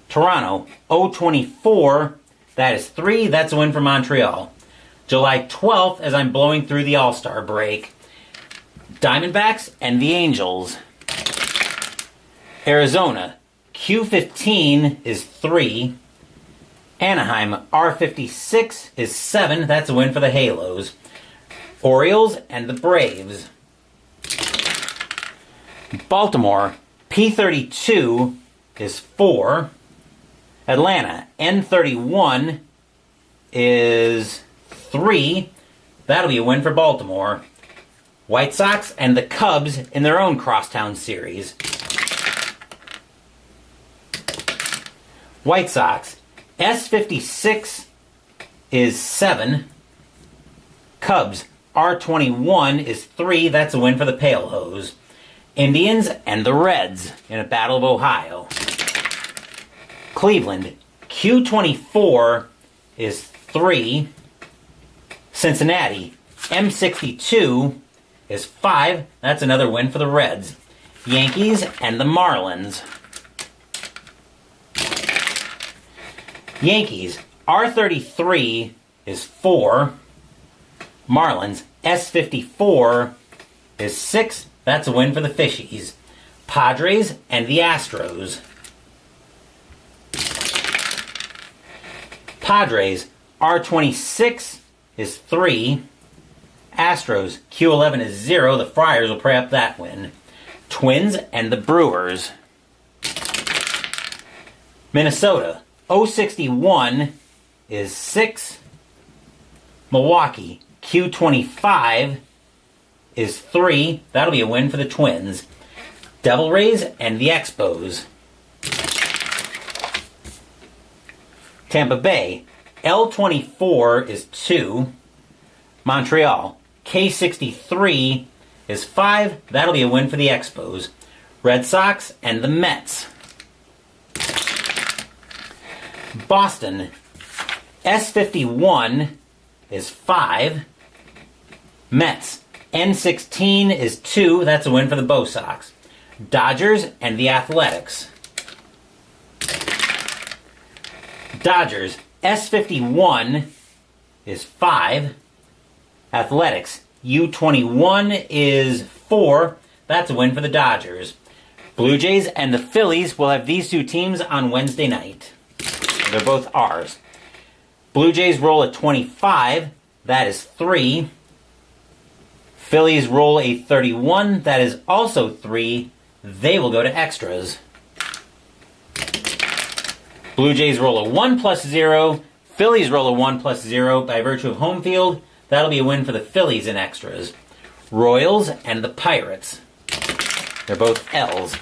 Toronto, O24, that is 3. That's a win for Montreal. July 12th, as I'm blowing through the All-Star break. Diamondbacks and the Angels. Arizona, Q15 is 3. Anaheim, R56 is 7. That's a win for the Halos. Orioles and the Braves. Baltimore, P32 is 4. Atlanta, N31 is 3. That'll be a win for Baltimore. White Sox and the Cubs in their own crosstown series. White Sox, S56 is 7. Cubs, R21 is 3. That's a win for the Pale Hose. Indians and the Reds in a Battle of Ohio. Cleveland, Q24 is 3. Cincinnati, M62 is 5. That's another win for the Reds. Yankees and the Marlins. Yankees, R33 is 4. Marlins, S54 is 6. That's a win for the Fishies. Padres and the Astros. Padres, R26 is 3. Astros, Q11 is 0. The Friars will pray up that win. Twins and the Brewers. Minnesota, 061 is 6. Milwaukee, Q25 is 3. That'll be a win for the Twins. Devil Rays and the Expos. Tampa Bay, L24 is 2. Montreal, K63 is 5. That'll be a win for the Expos. Red Sox and the Mets. Boston, S51 is 5. Mets, N16 is 2. That's a win for the Bo Sox. Dodgers and the Athletics. Dodgers, S51 is 5. Athletics, U21 is 4. That's a win for the Dodgers. Blue Jays and the Phillies will have these two teams on Wednesday night. They're both ours. Blue Jays roll a 25. That is 3. Phillies roll a 31. That is also 3. They will go to extras. Blue Jays roll a 1 plus 0. Phillies roll a 1 plus 0 by virtue of home field. That'll be a win for the Phillies in extras. Royals and the Pirates. They're both L's.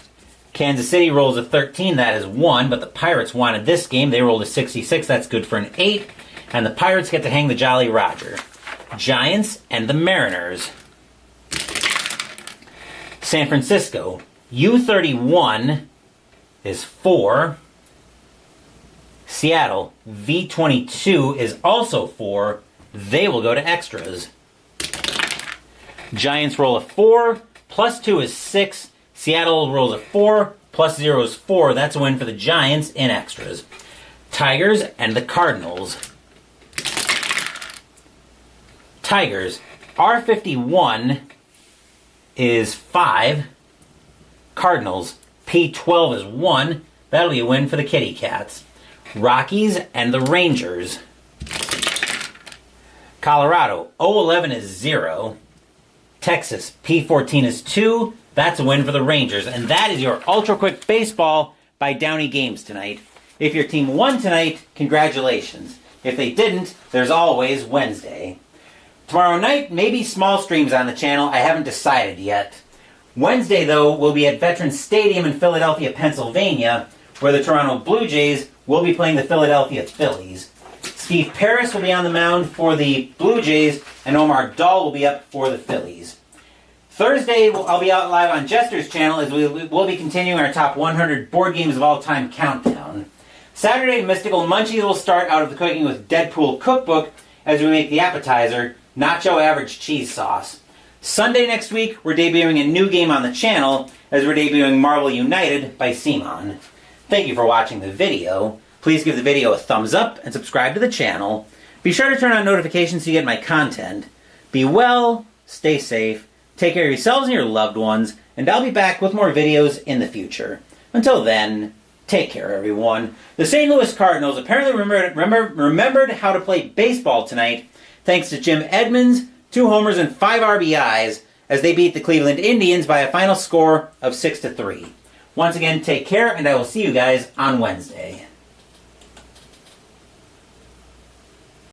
Kansas City rolls a 13. That is 1, but the Pirates wanted this game. They rolled a 66. That's good for an 8. And the Pirates get to hang the Jolly Roger. Giants and the Mariners. San Francisco, U31 is 4. Seattle, V22 is also 4. They will go to extras. Giants roll a 4, plus 2 is 6. Seattle rolls a 4, plus 0 is 4. That's a win for the Giants in extras. Tigers and the Cardinals. Tigers, R51 is 5. Cardinals, P12 is 1. That'll be a win for the Kitty Cats. Rockies and the Rangers. Colorado, 011 is 0. Texas, P14 is 2. That's a win for the Rangers. And that is your Ultra Quick Baseball by Downey Games tonight. If your team won tonight, congratulations. If they didn't, there's always Wednesday. Tomorrow night, maybe small streams on the channel. I haven't decided yet. Wednesday, though, will be at Veterans Stadium in Philadelphia, Pennsylvania, where the Toronto Blue Jays will be playing the Philadelphia Phillies. Steve Paris will be on the mound for the Blue Jays, and Omar Dahl will be up for the Phillies. Thursday, I'll be out live on Jester's channel as we'll be continuing our top 100 board games of all time countdown. Saturday, Mystical Munchies will start out of the Cooking with Deadpool cookbook as we make the appetizer, Nacho Average Cheese Sauce. Sunday next week, we're debuting a new game on the channel as we're debuting Marvel United by Simon. Thank you for watching the video. Please give the video a thumbs up and subscribe to the channel. Be sure to turn on notifications so you get my content. Be well, stay safe, take care of yourselves and your loved ones, and I'll be back with more videos in the future. Until then, take care everyone. The St. Louis Cardinals apparently remembered how to play baseball tonight thanks to Jim Edmonds, 2 homers and 5 RBIs as they beat the Cleveland Indians by a final score of 6-3. Once again, take care, and I will see you guys on Wednesday.